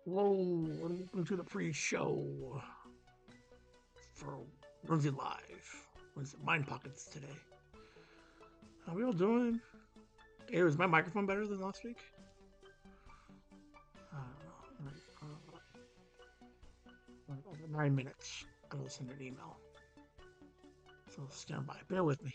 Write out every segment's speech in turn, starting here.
Hello, and welcome to the pre-show for Whimsy Live. What is it? Mind Pockets today. How we all doing? Hey, was my microphone better than last week? I don't know. 9 minutes. I gotta send an email. So stand by. Bear with me.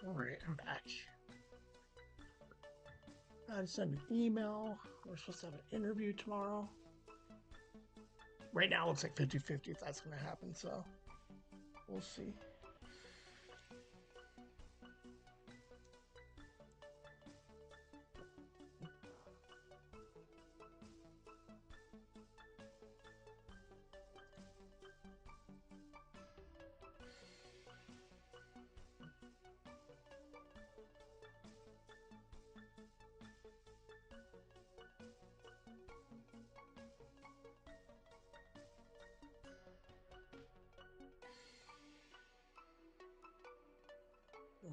All right, I'm back. I just sent an email. We're supposed to have an interview tomorrow. Right now, it looks like 50-50 if that's going to happen, so we'll see.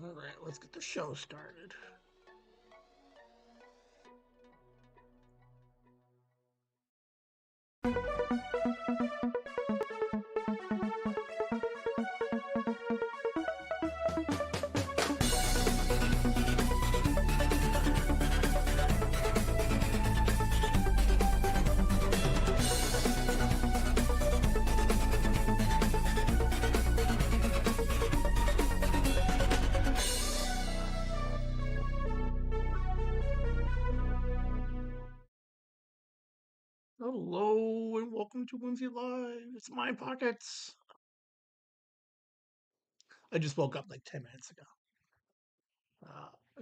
All right, let's get the show started. Hello and welcome to Whimsy Live. It's my pockets. I just woke up like 10 minutes ago.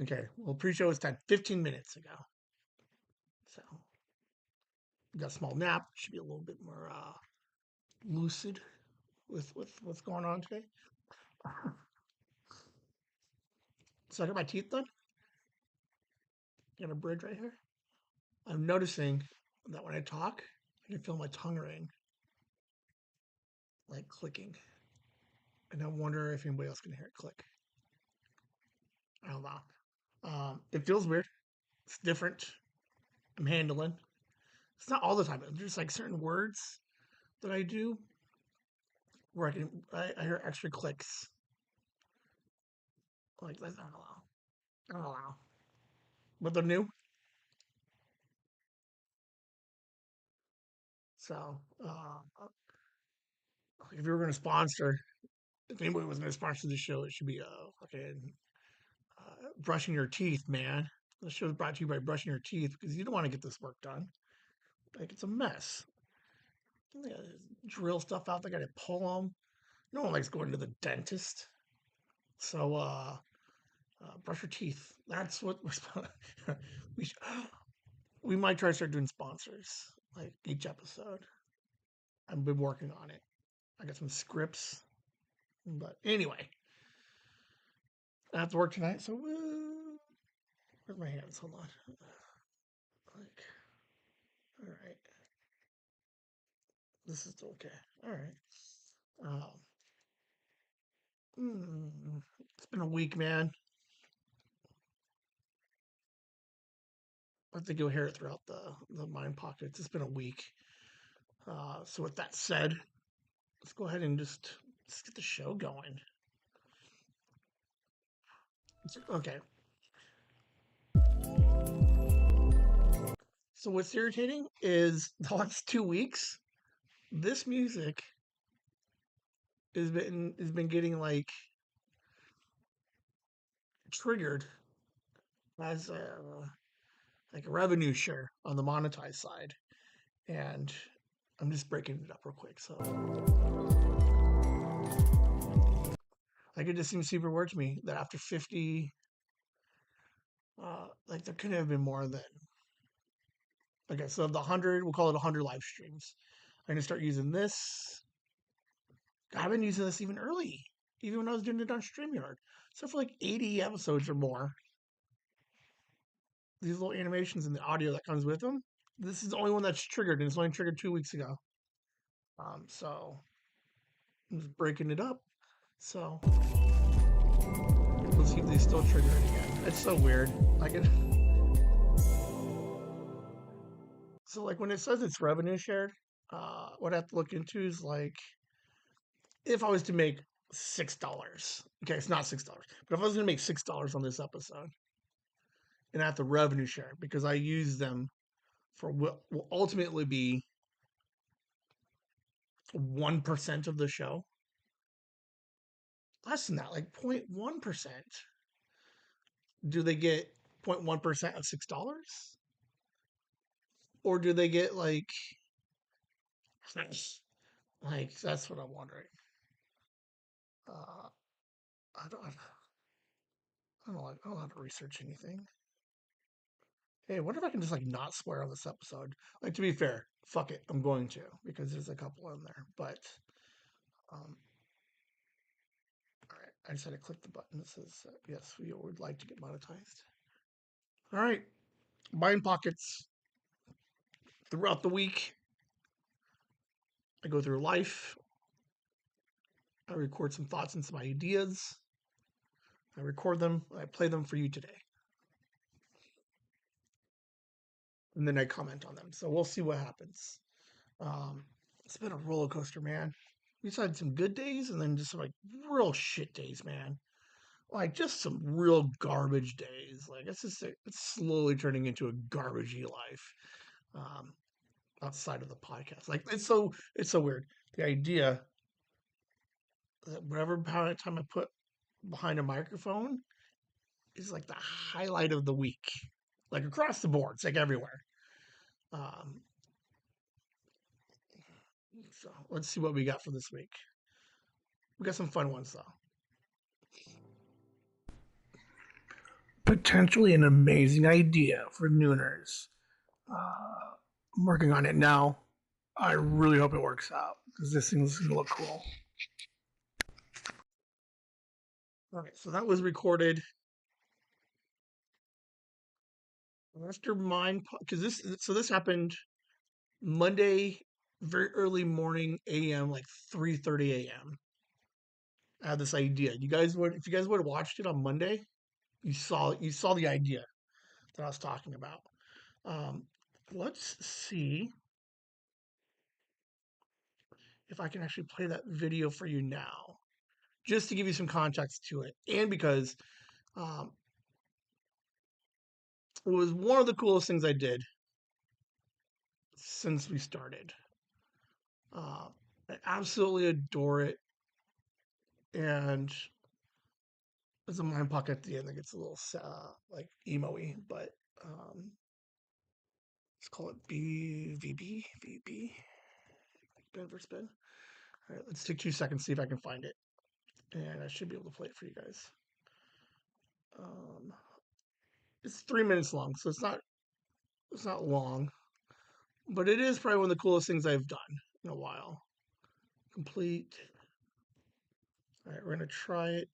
Okay, well, pre-show is time 15 minutes ago. So, got a small nap. Should be a little bit more lucid with what's going on today. So I got my teeth done. Got a bridge right here. I'm noticing that when I talk, I can feel my tongue ring, like clicking. And I wonder if anybody else can hear it click. I don't know. It feels weird. It's different. I'm handling. It's not all the time. There's like certain words that I do where I hear extra clicks. Like that's not allowed. I don't know. But they're new. So if you were going to sponsor, if anybody was going to sponsor the show, it should be fucking brushing your teeth, man. The show is brought to you by brushing your teeth because you don't want to get this work done. Like it's a mess. They gotta drill stuff out. They got to pull them. No one likes going to the dentist. So brush your teeth. That's what we're we should, we might try to start doing sponsors like each episode. I've been working on it. I got some scripts, but anyway, I have to work tonight. So where's my hands? Hold on. Like, all right, this is okay. All right. Um, it's been a week, man. I think you'll hear it throughout the mind pockets. It's been a week. So with that said, let's go ahead and just get the show going. Okay. So what's irritating is the last 2 weeks, this music has been getting triggered as like a revenue share on the monetized side, and I'm just breaking it up real quick. So like it just seems super weird to me that after 50, like there couldn't have been more than okay. So the 100, we'll call it 100 live streams. I'm gonna start using this. I've been using this even early, even when I was doing it on StreamYard. So for like 80 episodes or more, these little animations and the audio that comes with them. This is the only one that's triggered, and it's only triggered 2 weeks ago. So I'm just breaking it up. So let's see if they still trigger it again. It's so weird. Like it. So like when it says it's revenue shared, what I have to look into is like if I was to make $6. Okay, it's not $6, but if I was going to make $6 on this episode, and I have to revenue share because I use them for what will ultimately be 1% of the show. Less than that, like 0.1%. do they get 0.1% of $6? Or do they get like that's what I'm wondering. Uh, I don't have to research anything. Hey, what if I can just like not swear on this episode? Like to be fair, fuck it, I'm going to because there's a couple in there. But um, all right, I just had to click the button that says yes, we would like to get monetized. All right, buying pockets throughout the week. I go through life. I record some thoughts and some ideas. I record them. I play them for you today, and then I comment on them. So we'll see what happens. Um, it's been a roller coaster, man. We've had some good days and then just some like real shit days, man. Like just some real garbage days. Like it's slowly turning into a garbagey life. Um, outside of the podcast, like it's so weird. The idea that whatever time I put behind a microphone is like the highlight of the week, like across the board. It's like everywhere. Um, so let's see what we got for this week. We got some fun ones though. Potentially an amazing idea for Nooners. I'm working on it now. I really hope it works out because this thing's gonna look cool. All right, so that was recorded after mine because this happened Monday, very early morning a.m. like 3:30 a.m. I had this idea. You guys would if you guys would have watched it on Monday, you saw the idea that I was talking about. Um, let's see if I can actually play that video for you now, just to give you some context to it, and because um, it was one of the coolest things I did since we started. Uh, I absolutely adore it, and there's a mind pocket at the end that gets a little like emo-y, but let's call it BVB, VB, Ben for spin. All right, let's take 2 seconds, see if I can find it, and I should be able to play it for you guys. Um, it's 3 minutes long, so it's not long, but it is probably one of the coolest things I've done in a while. Complete. All right, we're gonna try it.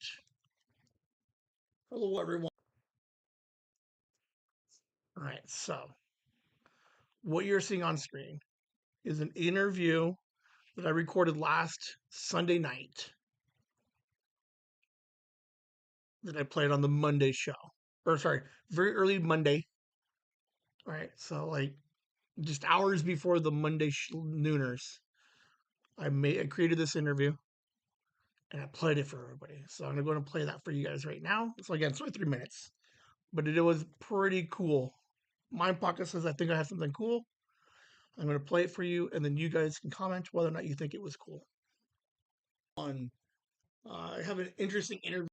Hello, everyone. All right, so what you're seeing on screen is an interview that I recorded last Sunday night that I played on the Monday show. Or sorry, very early Monday. All right, so like just hours before the Monday nooners, I created this interview and I played it for everybody. So I'm gonna go and play that for you guys right now. So again, it's only 3 minutes, but it was pretty cool. Mind Pocket says I think I have something cool. I'm gonna play it for you, and then you guys can comment whether or not you think it was cool. On I have an interesting interview.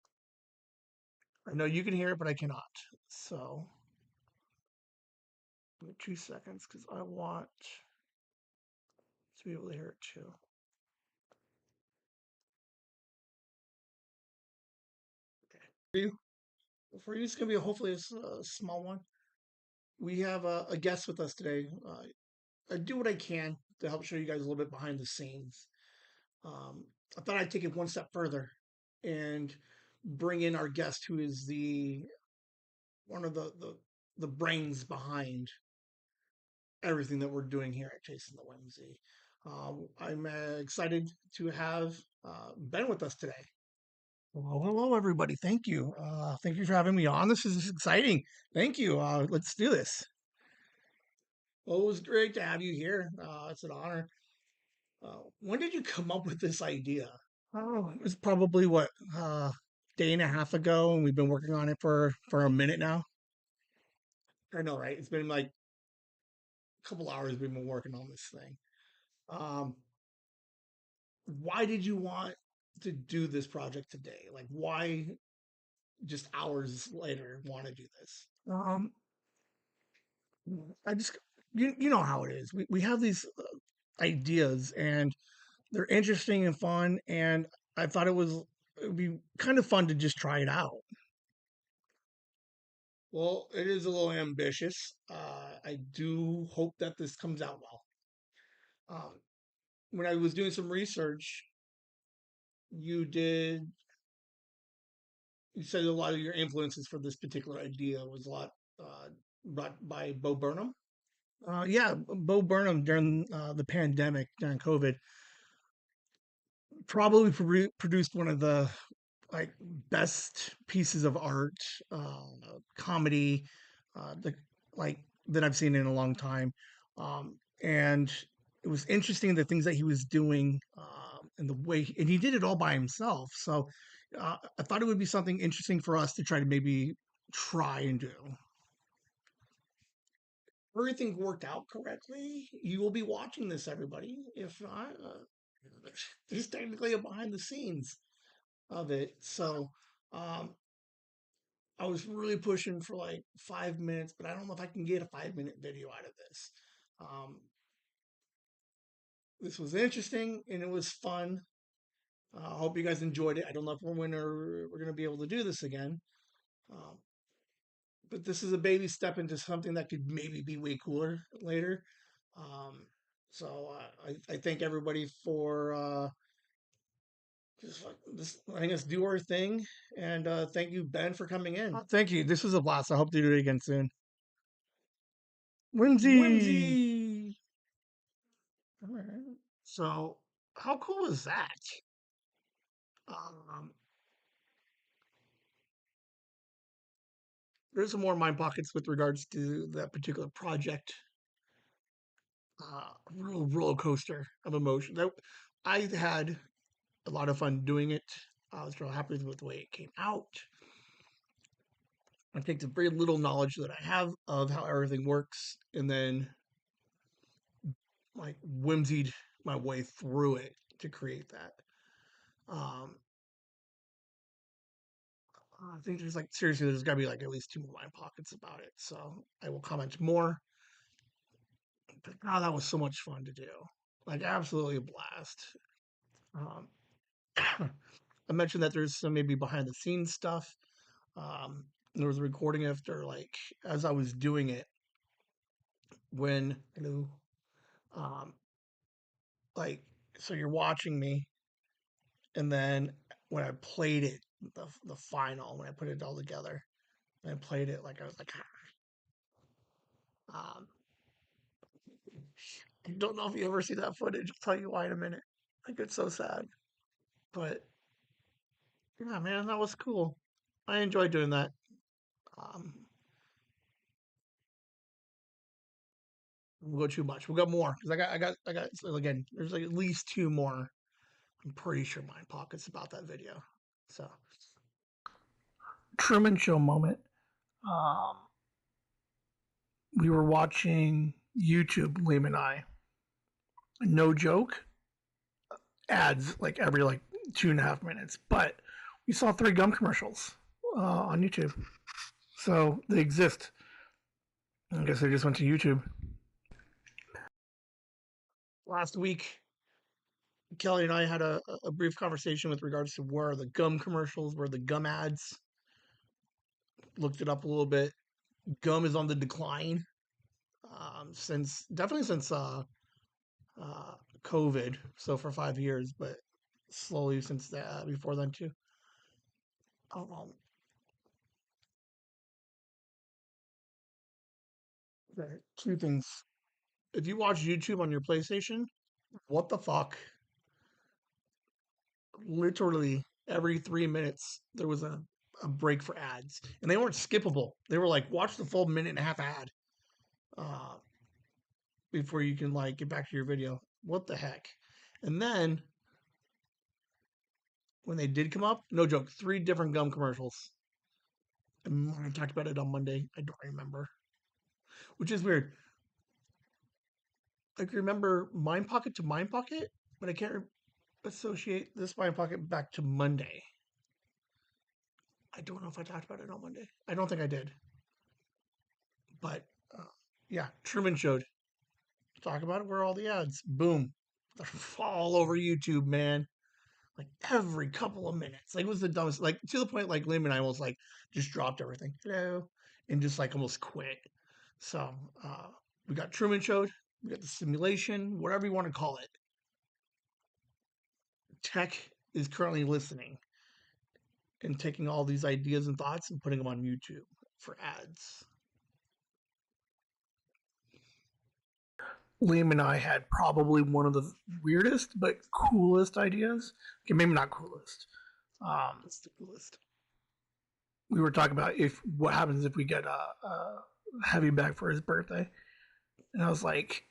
I know you can hear it, but I cannot. So 2 seconds because I want to be able to hear it too. Okay. For you, it's gonna be hopefully a small one. We have a guest with us today. I do what I can to help show you guys a little bit behind the scenes. Um, I thought I'd take it one step further and bring in our guest, who is the one of the brains behind everything that we're doing here at Chasing the Whimsy. I'm excited to have Ben with us today. Well, hello, everybody. Thank you. Thank you for having me on. This is exciting. Thank you. Let's do this. Well, it was great to have you here. It's an honor. When did you come up with this idea? Oh, it was probably what day and a half ago, and we've been working on it for a minute now. I know, right? It's been like a couple hours we've been working on this thing. Um, why did you want to do this project today? Like, why just hours later want to do this. I just you know how it is. We have these ideas and they're interesting and fun, and I thought it would be kind of fun to just try it out. Well, it is a little ambitious. I do hope that this comes out well. When I was doing some research, you did you said a lot of your influences for this particular idea was a lot uh, brought by Bo Burnham. Yeah, Bo Burnham during the pandemic, during COVID, probably produced one of the like best pieces of art, uh, comedy, the like that I've seen in a long time. And it was interesting the things that he was doing, and the way, and he did it all by himself. So I thought it would be something interesting for us to try to maybe try and do. Everything worked out correctly. You will be watching this, everybody. If not, there's technically a behind the scenes of it. So um, I was really pushing for like 5 minutes, but I don't know if I can get a 5 minute video out of this. Um, this was interesting and it was fun. I hope you guys enjoyed it. I don't know if we're going to be able to do this again, um, but this is a baby step into something that could maybe be way cooler later. Um, so I thank everybody for just letting us do our thing, and thank you, Ben, for coming in. Thank you. This was a blast. I hope to do it again soon. Whimsy. Whimsy. All right. So, how cool is that? Um, there's some more mind pockets with regards to that particular project. Real roller coaster of emotion. I had a lot of fun doing it. I was real happy with the way it came out. I take the very little knowledge that I have of how everything works, and then like whimsied my way through it to create that. Um, I think there's like seriously, there's got to be like at least two more mind pockets about it. So I will comment more. But God, that was so much fun to do. Like absolutely a blast. Um, I mentioned that there's some maybe behind the scenes stuff. There was a recording after like as I was doing it when hello, um, like so you're watching me, and then when I played it, the final when I put it all together, and I played it like I was like, um, I don't know if you ever see that footage. I'll tell you why in a minute. Like it's so sad, but yeah, man, that was cool. I enjoyed doing that. Um, we'll go too much. We'll got more because I got. So again, there's like at least two more. I'm pretty sure mine pockets about that video. So Truman Show moment. Um, we were watching YouTube, Liam and I. No joke, ads like every like 2.5 minutes, but we saw three gum commercials on YouTube, so they exist. I guess I just went to YouTube. Last week, Kelly and I had a brief conversation with regards to where the gum commercials, where the gum ads. Looked it up a little bit. Gum is on the decline since definitely since uh, COVID. So for 5 years, but slowly since that before then too. Um, two things. If you watch YouTube on your PlayStation, what the fuck? Literally every 3 minutes there was a break for ads, and they weren't skippable. They were like watch the full minute and a half ad uh, before you can like get back to your video. What the heck? And then when they did come up, no joke, three different gum commercials. And I talked about it on Monday. I don't remember, which is weird. I can remember Mind Pocket to Mind Pocket, but I can't associate this Mind Pocket back to Monday. I don't know if I talked about it on Monday. I don't think I did, but uh, yeah, Truman Showed. Talk about it. Where are all the ads? Boom, they're all over YouTube, man. Like every couple of minutes. Like it was the dumbest. Like to the point, like Liam and I almost like just dropped everything. Hello, and just like almost quit. So uh, we got Truman Showed. We got the simulation, whatever you want to call it. Tech is currently listening and taking all these ideas and thoughts and putting them on YouTube for ads. Liam and I had probably one of the weirdest but coolest ideas. Okay, maybe not coolest. It's the coolest. We were talking about if what happens if we get a heavy bag for his birthday, and I was like,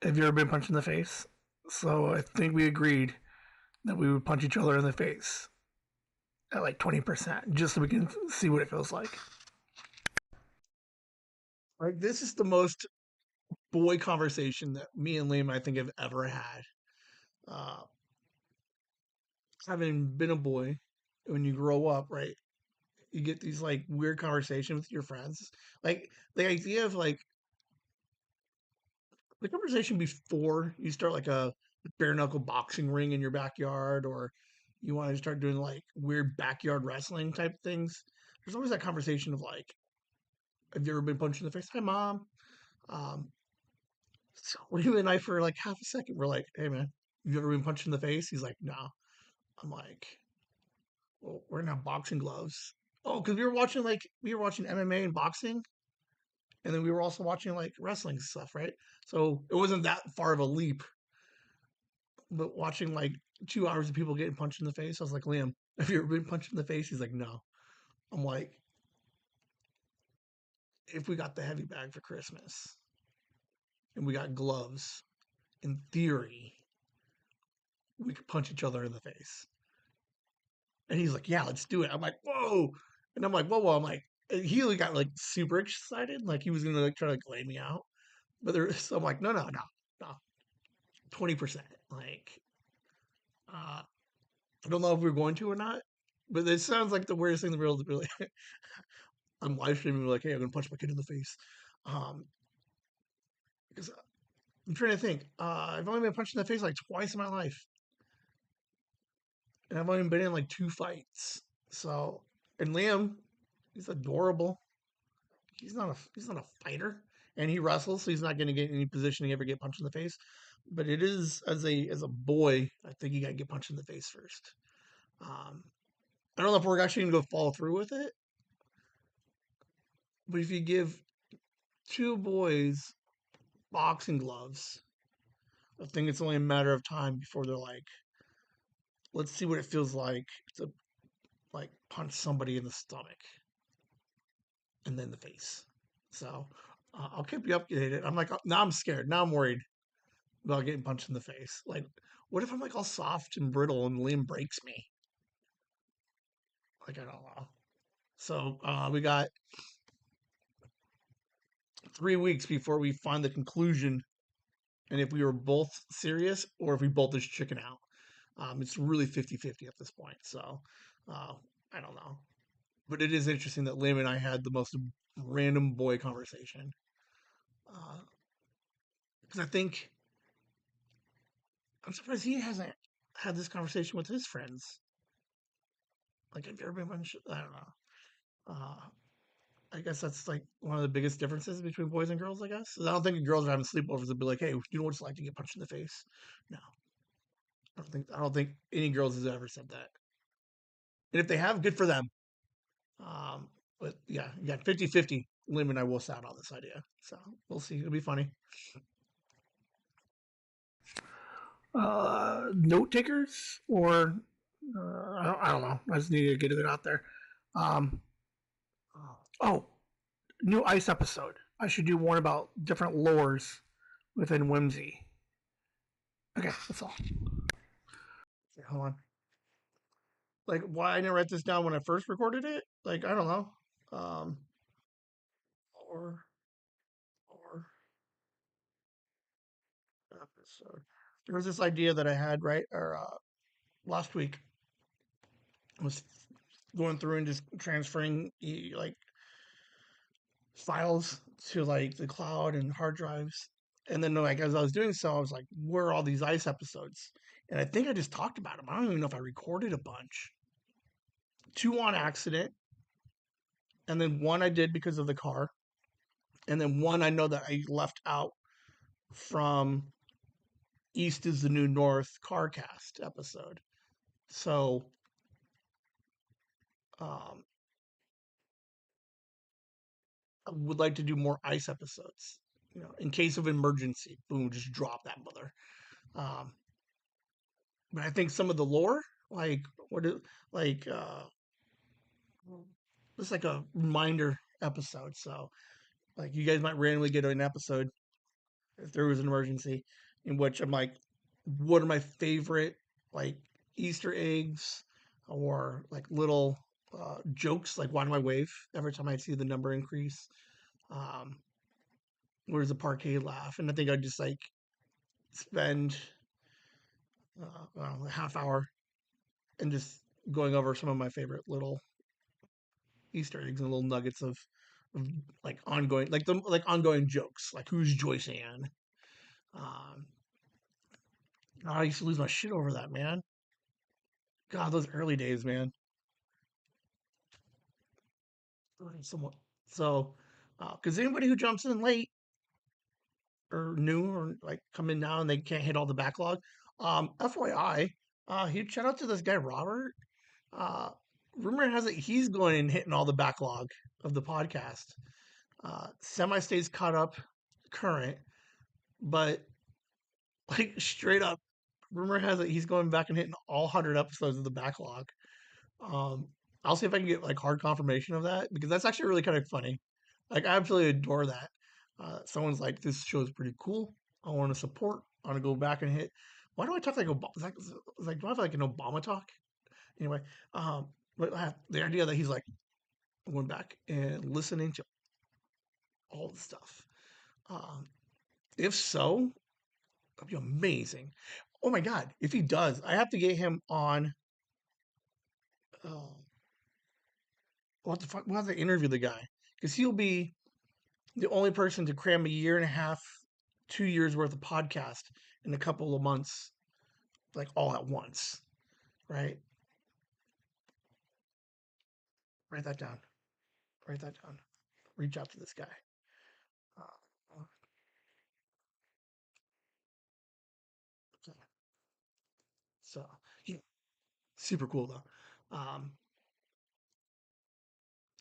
"Have you ever been punched in the face?" So I think we agreed that we would punch each other in the face at like 20%, just so we can see what it feels like. Like this is the most boy conversation that me and Liam I think have ever had. Uh, Having been a boy, when you grow up, right, you get these like weird conversations with your friends. Like the idea of like the conversation before you start like a bare knuckle boxing ring in your backyard, or you want to start doing like weird backyard wrestling type things. There's always that conversation of like, have you ever been punched in the face? Hi, mom. Um, so Liam and I, for like half a second, we're like, hey, man, have you ever been punched in the face? He's like, no. I'm like, well, we're gonna have boxing gloves. Oh, because we were watching MMA and boxing, and then we were also watching like wrestling stuff, right? So it wasn't that far of a leap. But watching like 2 hours of people getting punched in the face, I was like, Liam, have you ever been punched in the face? He's like, no. I'm like, if we got the heavy bag for Christmas and we got gloves, in theory, we could punch each other in the face. And he's like, yeah, let's do it. I'm like, whoa. And I'm like, whoa, whoa. I'm like, he really got like super excited. Like he was gonna like try to like lay me out. But so I'm like, no, no, no, no. 20%. Like, I don't know if we're going to or not. But it sounds like the weirdest thing in the world to really I'm live streaming like, hey, I'm gonna punch my kid in the face. Um, because I'm trying to think. I've only been punched in the face like twice in my life, and I've only been in like two fights. So, and Liam, he's adorable. He's not a fighter, and he wrestles, so he's not going to get in any position to ever get punched in the face. But it is as a boy, I think you got to get punched in the face first. Um, I don't know if we're actually going to go follow through with it, but if you give two boys boxing gloves, I think it's only a matter of time before they're like, let's see what it feels like to like punch somebody in the stomach and then the face. So I'll keep you updated. I'm like, now I'm scared. Now I'm worried about getting punched in the face. Like, what if I'm like all soft and brittle and Liam breaks me? Like, I don't know. So we got 3 weeks before we find the conclusion and if we were both serious or if we both just chicken out. It's really 50-50 at this point. So uh, I don't know. But it is interesting that Liam and I had the most random boy conversation. Because I think I'm surprised he hasn't had this conversation with his friends. Like, have you ever been punched? I don't know. Uh, I guess that's like one of the biggest differences between boys and girls. I guess I don't think girls are having sleepovers and be like, "Hey, you know what it's like to get punched in the face?" No, I don't think any girls has ever said that. And if they have, good for them. But yeah, you got 50-50. Lim and I will sound on this idea. So we'll see. It'll be funny. Note takers or I don't know. I just need to get it out there. Um, oh, new ice episode. I should do one about different lores within Whimsy. Okay, that's all. Okay, hold on. Like, why I didn't write this down when I first recorded it? Like, I don't know. Um, or episode. There was this idea that I had right or last week. It was going through and just transferring like files to like the cloud and hard drives. And then like as I was doing so, I was like, where are all these ice episodes? And I think I just talked about them. I don't even know if I recorded a bunch. Two on accident, and then one I did because of the car, and then one I know that I left out from East is the New North CarCast episode. So um, I would like to do more ice episodes. You know, in case of emergency, boom, just drop that mother. Um, but I think some of the lore, like what, like it's like a reminder episode. So like you guys might randomly get an episode if there was an emergency, in which I'm like, what are my favorite like Easter eggs or like little jokes? Like why do I wave every time I see the number increase? Um, where's the parquet laugh? And I think I'd just like spend a half hour and just going over some of my favorite little Easter eggs and little nuggets of like ongoing like the like ongoing jokes, like who's Joyce Ann? Um, I used to lose my shit over that, man. God, those early days, man. Somewhat. So, because anybody who jumps in late or new or like coming now and they can't hit all the backlog, FYI, huge shout out to this guy Robert. Uh, rumor has it he's going and hitting all the backlog of the podcast. Semi stays caught up current, but like straight up, rumor has it he's going back and hitting all 100 episodes of the backlog. Um, I'll see if I can get like hard confirmation of that because that's actually really kind of funny. Like I absolutely adore that. Someone's like, "This show is pretty cool. I want to support. I want to go back and hit." Why do I talk like Obama? It's like do I have like an Obama talk? Anyway, um, but the idea that he's like going back and listening to all the stuff. Um, if so, that'd be amazing. Oh my god, if he does, I have to get him on. Uh, what the fuck? We'll have to interview the guy because he'll be the only person to cram a year and a half, 2 years worth of podcast in a couple of months, like all at once, right? Write that down. Write that down. Reach out to this guy. Uh, okay. So, yeah, super cool though.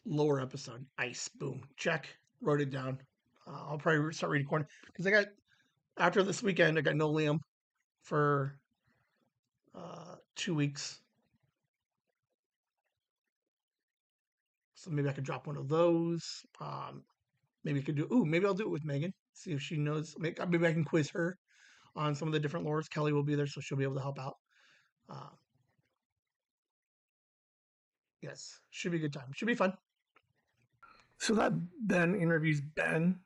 Lower episode, ice, boom, check. Wrote it down. I'll probably start recording because I got after this weekend. I got no Liam for 2 weeks, so maybe I could drop one of those. Maybe I could do. Ooh, maybe I'll do it with Megan. See if she knows. Maybe I can quiz her on some of the different lores. Kelly will be there, so she'll be able to help out. Uh, yes, should be a good time. Should be fun. So that Ben interviews Ben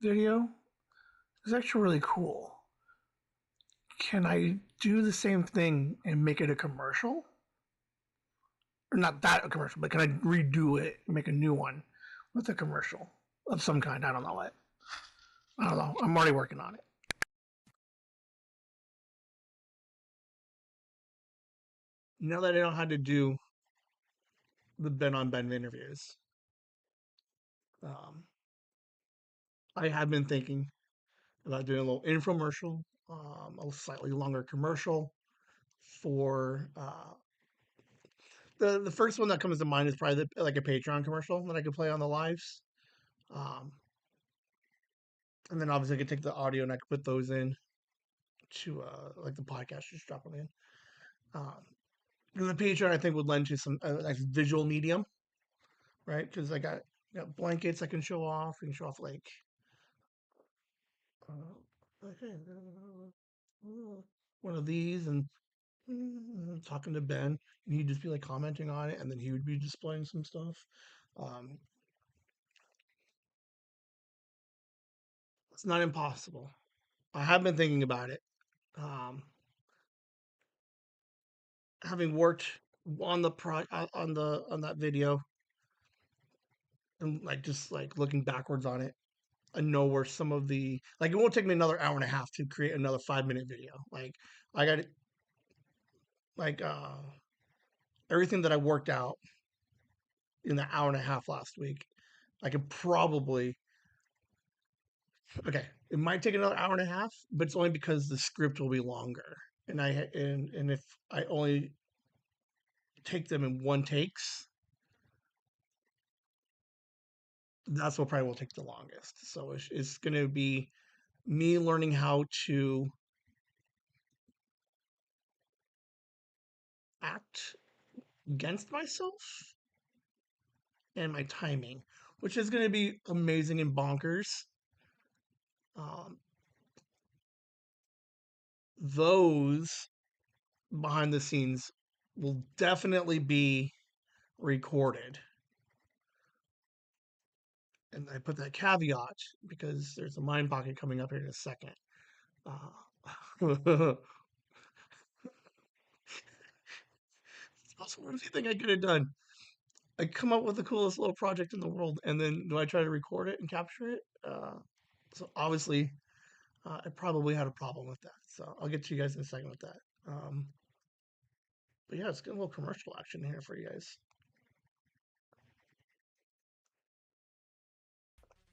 video is actually really cool. Can I do the same thing and make it a commercial? Or not that a commercial, but can I redo it, make a new one with a commercial of some kind? I don't know what. I don't know. I'm already working on it. Now that I know how to do the Ben on Ben interviews, um, I have been thinking about doing a little infomercial, a slightly longer commercial for the first one that comes to mind is probably like a Patreon commercial that I could play on the lives. Um, and then obviously I could take the audio and I could put those in to like the podcast, just drop them in. Um, and the Patreon I think would lend to some nice visual medium, right? Because I got blankets I can show off. I can show off like one of these and talking to Ben, and he'd just be like commenting on it, and then he would be displaying some stuff. Um, it's not impossible. I have been thinking about it. Um, having worked on the on that video, and like just like looking backwards on it, I know where some of the like it won't take me another hour and a half to create another 5 minute video. Like I got like everything that I worked out in the hour and a half last week. I could probably okay. It might take another hour and a half, but it's only because the script will be longer. And if I only take them in one takes, that's what probably will take the longest. So it's going to be me learning how to act against myself and my timing, which is going to be amazing and bonkers. Um, those behind the scenes will definitely be recorded. And I put that caveat because there's a mind pocket coming up here in a second. That's one thing I could have done. I come up with the coolest little project in the world, and then do I try to record it and capture it? So obviously, I probably had a problem with that. So I'll get to you guys in a second with that. But yeah, it's getting a little commercial action here for you guys.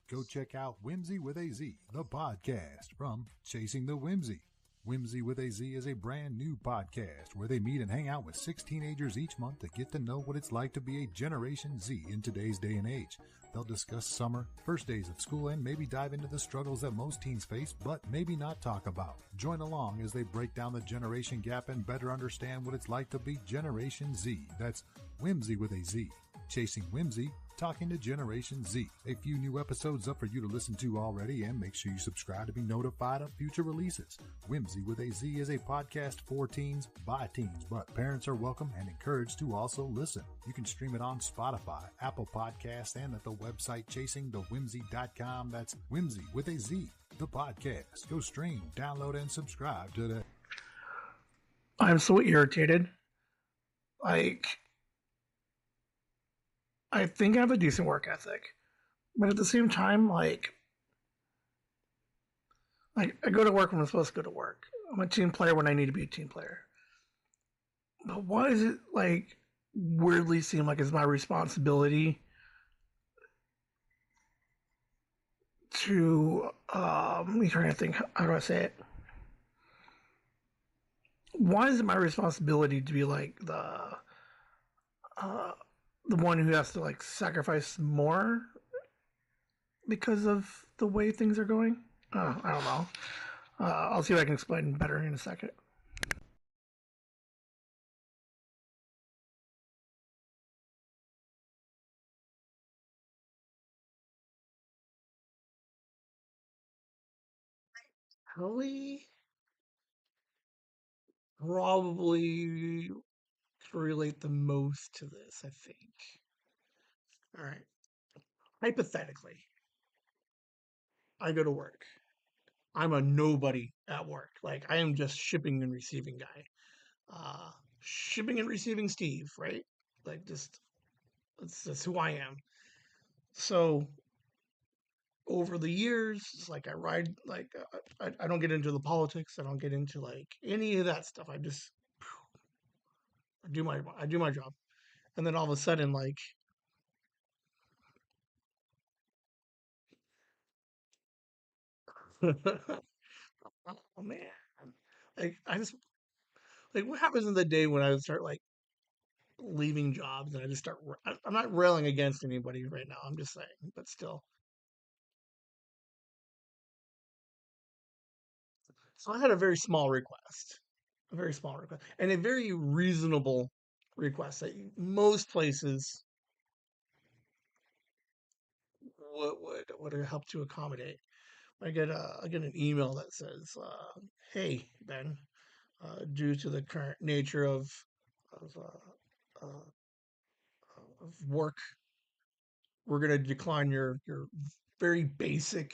Go check out Whimsy with a Z, the podcast from Chasing the Whimsy. Whimsy with a Z is a brand new podcast where they meet and hang out with 6 teenagers each month to get to know what it's like to be a Generation Z in today's day and age. They'll discuss summer, first days of school, and maybe dive into the struggles that most teens face, but maybe not talk about. Join along as they break down the generation gap and better understand what it's like to be Generation Z. That's Whimsy with a Z. Chasing Whimsy, talking to Generation Z. A few new episodes up for you to listen to already, and make sure you subscribe to be notified of future releases. Whimsy with a Z is a podcast for teens by teens, but parents are welcome and encouraged to also listen. You can stream it on Spotify, Apple Podcasts, and at the website chasingthewhimsy.com. That's Whimsy with a Z, the podcast. Go stream, download, and subscribe today. I'm so irritated. Like, I think I have a decent work ethic, but at the same time, like I go to work when I'm supposed to go to work. I'm a team player when I need to be a team player. But why does it like weirdly seem like it's my responsibility to I'm trying to think how do I say it? Why is it my responsibility to be like uh the one who has to like sacrifice more because of the way things are going? I don't know. I'll see if I can explain better in a second. Probably, probably relate the most to this, I think. All right. Hypothetically, I go to work. I'm a nobody at work. Like I am just shipping and receiving guy. Uh, shipping and receiving Steve, right? Like just that's who I am. So over the years, it's like I ride like I don't get into the politics. I don't get into like any of that stuff. I do my job, and then all of a sudden like oh man, like I just like what happens in the day when I start like leaving jobs and I just start. I'm not railing against anybody right now. I'm just saying, but still. So I had a very small request, a very small request, and a very reasonable request that most places would help to accommodate. I get an email that says, "Hey Ben, due to the current nature of, of work, we're going to decline your very basic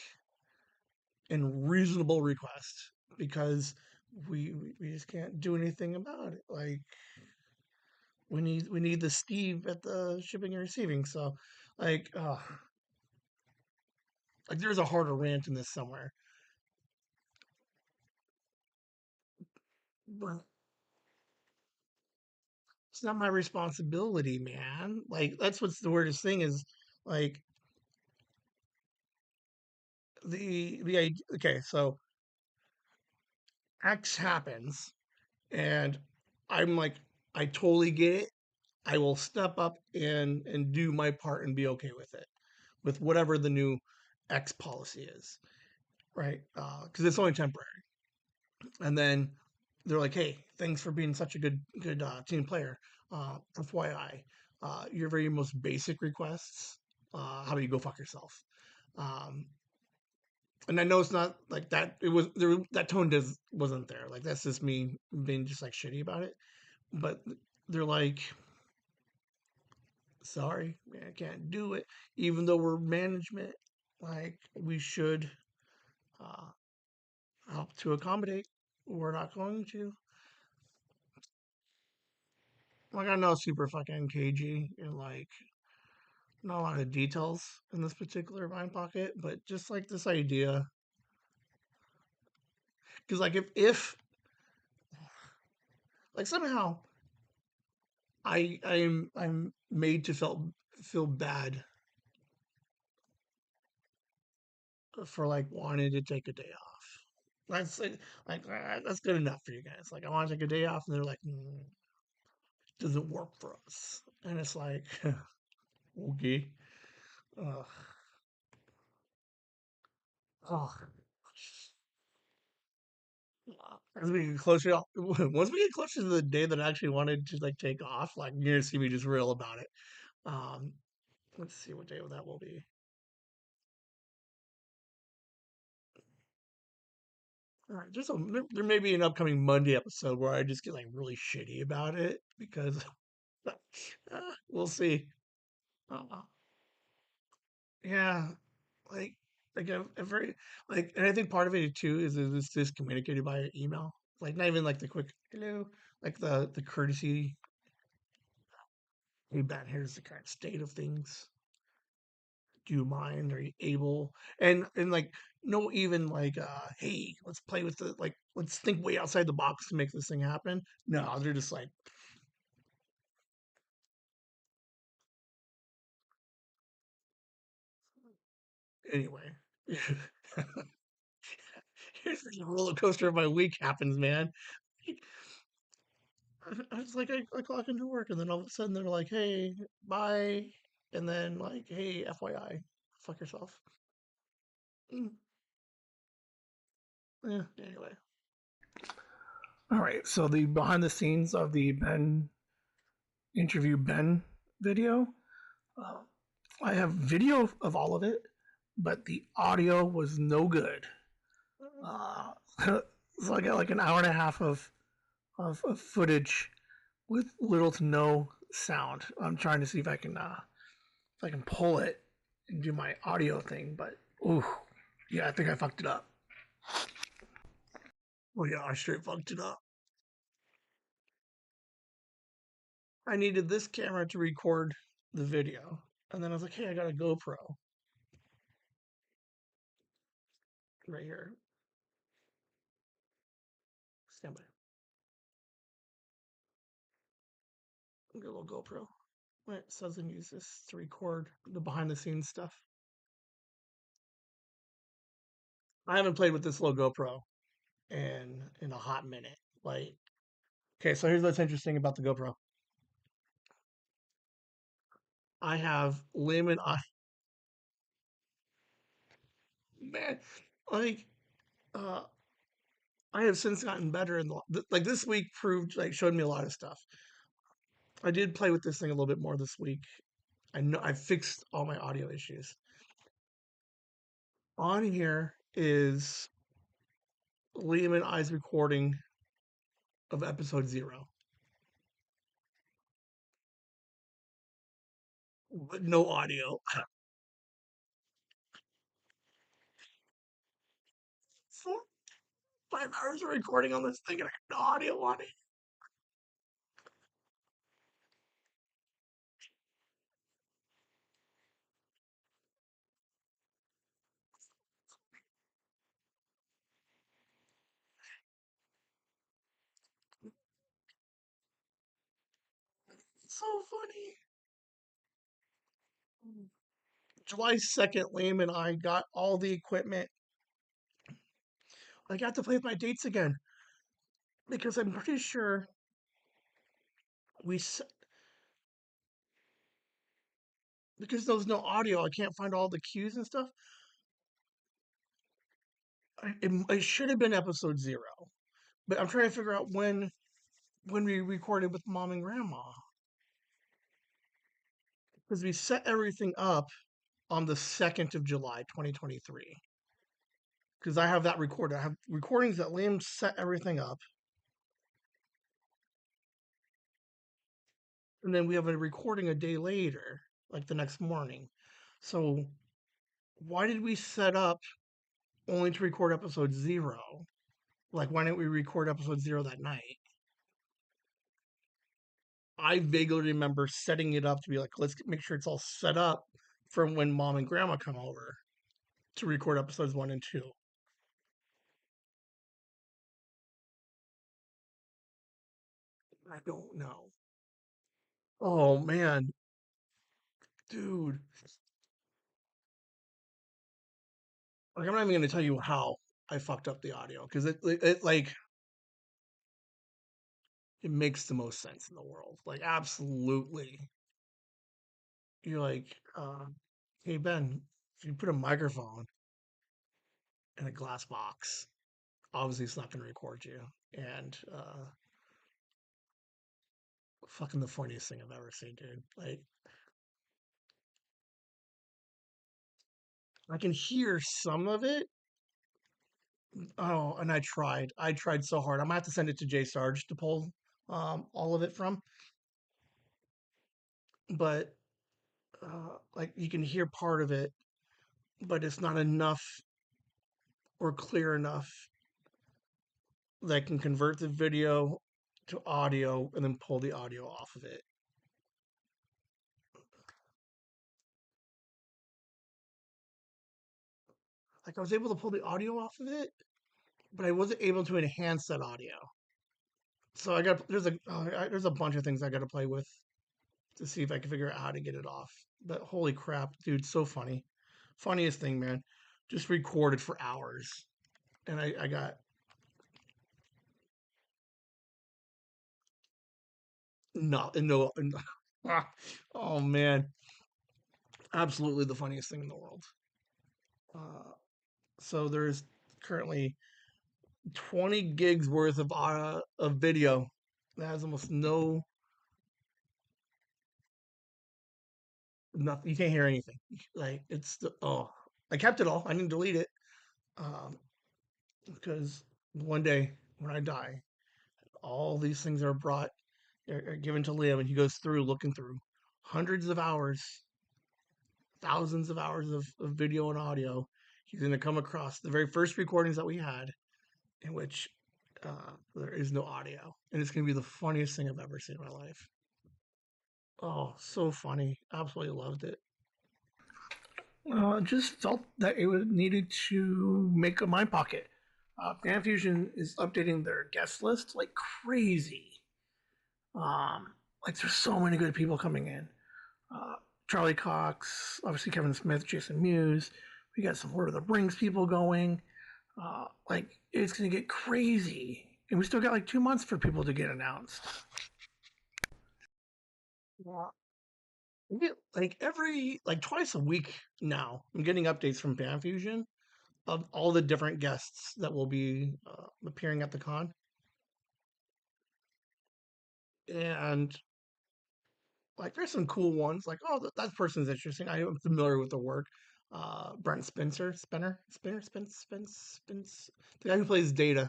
and reasonable request because we just can't do anything about it. Like we need the Steve at the shipping and receiving. So, like, like there's a harder rant in this somewhere, but it's not my responsibility, man. Like that's what's the weirdest thing is like okay, so X happens, and I'm like, I totally get it. I will step up and do my part and be okay with it, with whatever the new X policy is, right? Because it's only temporary. And then they're like, "Hey, thanks for being such a good team player. FYI, your very most basic requests, how about you go fuck yourself?" Um, and I know it's not like that. It was there. That tone wasn't there. Like that's just me being just like shitty about it. But they're like, "Sorry, man, I can't do it." Even though we're management, like we should uh, help to accommodate. We're not going to. Like I know it's super fucking cagey and like not a lot of details in this particular mind pocket, but just like this idea, because like if like somehow I'm made to feel bad for like wanting to take a day off. That's that's good enough for you guys. Like I want to take a day off, and they're like, doesn't work for us, and it's like, okay, uh, oh. As we get closer, once we get closer to the day that I actually wanted to like take off, like you're gonna see me just real about it. Um, let's see what day that will be. All right, there may be an upcoming Monday episode where I just get like really shitty about it because we'll see. Uh, yeah, like a very like, and I think part of it too is it's just communicated by email, like not even like the quick hello, like the courtesy. Hey, Ben, here's the current state of things. Do you mind? Are you able? And like no even like hey, let's play with the like let's think way outside the box to make this thing happen. No, they're just like anyway. Here's the roller coaster of my week happens, man. I was like I clock into work and then all of a sudden they're like, hey, bye, and then like, hey, FYI, fuck yourself. Mm, yeah, anyway. All right, so the behind the scenes of the Ben video. Uh, I have video of all of it, but the audio was no good. Uh, so I got like an hour and a half of footage with little to no sound. I'm trying to see if I can pull it and do my audio thing, but ooh, yeah, I think I fucked it up. Oh yeah, I straight fucked it up. I needed this camera to record the video, and then I was like, hey, I got a GoPro right here. Stand by. Get a little GoPro. Right, so I can use this to record the behind the scenes stuff. I haven't played with this little GoPro in a hot minute. Like, okay, so here's what's interesting about the GoPro. I have limit on man, like uh I have since gotten better in like this week proved like showed me a lot of stuff. I did play with this thing a little bit more this week. I know I fixed all my audio issues. On here is Liam and I's recording of episode 0, but no audio. 5 hours of recording on this thing and I have no audio on it. so funny. July 2nd, Liam and I got all the equipment. I got to play with my dates again because I'm pretty sure we because there was no audio. I can't find all the cues and stuff. It should have been episode 0, but I'm trying to figure out when we recorded with mom and grandma because we set everything up on the 2nd of July, 2023. Because I have that recorded. I have recordings that Liam set everything up, and then we have a recording a day later, like the next morning. So why did we set up only to record episode 0? Like, why didn't we record episode 0 that night? I vaguely remember setting it up to be like, let's make sure it's all set up for when mom and grandma come over to record episodes 1 and 2. I don't know. Oh man, dude. Like, I'm not even going to tell you how I fucked up the audio because it like it makes the most sense in the world. Like, absolutely. You're like, hey Ben, if you put a microphone in a glass box, obviously it's not going to record you. And fucking the funniest thing I've ever seen, dude. Like, I can hear some of it. Oh, and I tried so hard. I'm gonna have to send it to Jay Sarge to pull all of it from. But like, you can hear part of it, but it's not enough or clear enough that can convert the video to audio and then pull the audio off of it. Like, I was able to pull the audio off of it, but I wasn't able to enhance that audio. So there's a bunch of things I got to play with to see if I can figure out how to get it off. But holy crap, dude, so funny, funniest thing, man. Just recorded for hours, and I got no. Oh man, absolutely the funniest thing in the world. Uh, so there's currently 20 gigs worth of video that has almost no nothing. You can't hear anything. Like, oh, I kept it all. I didn't delete it um, because one day when I die, all these things are brought are given to Liam, and he goes through looking through hundreds of hours, thousands of hours of video and audio. He's going to come across the very first recordings that we had in which there is no audio, and it's going to be the funniest thing I've ever seen in my life. Oh, so funny. Absolutely loved it. Just felt that it would needed to make a mind pocket. FanFusion is updating their guest list like crazy. Like, there's so many good people coming in. Uh, Charlie Cox, obviously Kevin Smith, Jason Mewes. We got some Lord of the Rings people going. Like, it's gonna get crazy, and we still got like 2 months for people to get announced. Yeah. We get like like twice a week now. I'm getting updates from FanFusion of all the different guests that will be appearing at the con, and like, there's some cool ones. Like, oh, that person's interesting. I am familiar with the work. Brent Spence, the guy who plays Data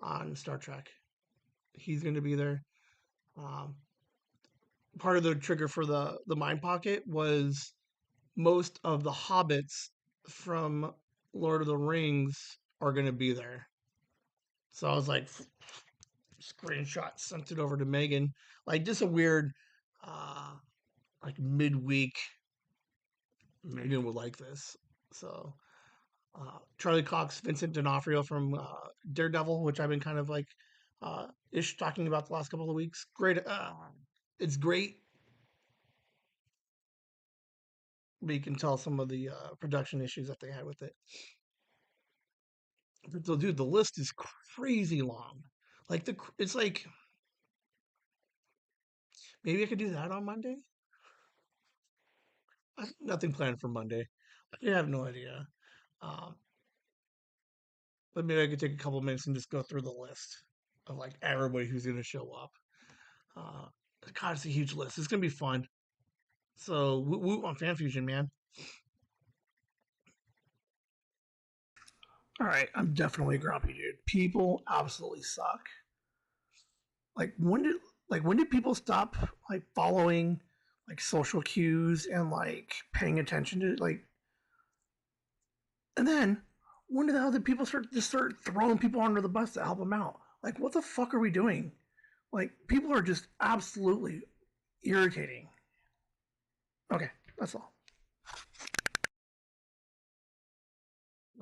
on Star Trek. He's going to be there. Um, Part of the trigger for the Mind Pocket was most of the hobbits from Lord of the Rings are going to be there. So I was like, screenshot, sent it over to Megan. Like, just a weird, uh, like, midweek. Megan would like this. So Charlie Cox, Vincent D'Onofrio from Daredevil, which I've been kind of like ish talking about the last couple of weeks. Great. It's great we can tell some of the production issues that they had with it. But dude, the list is crazy long. Like it's like maybe I could do that on Monday. I have nothing planned for Monday. I have no idea. Um, but maybe I could take a couple minutes and just go through the list of like everybody who's going to show up. Uh, God, it's a huge list. It's going to be fun. So, woo on Fan Fusion, man. All right, I'm definitely grumpy, dude. People absolutely suck. Like when did people stop like following like social cues and like paying attention to like and then when the hell did people start throwing people under the bus to help them out? Like what the fuck are we doing? Like people are just absolutely irritating. Okay, that's all.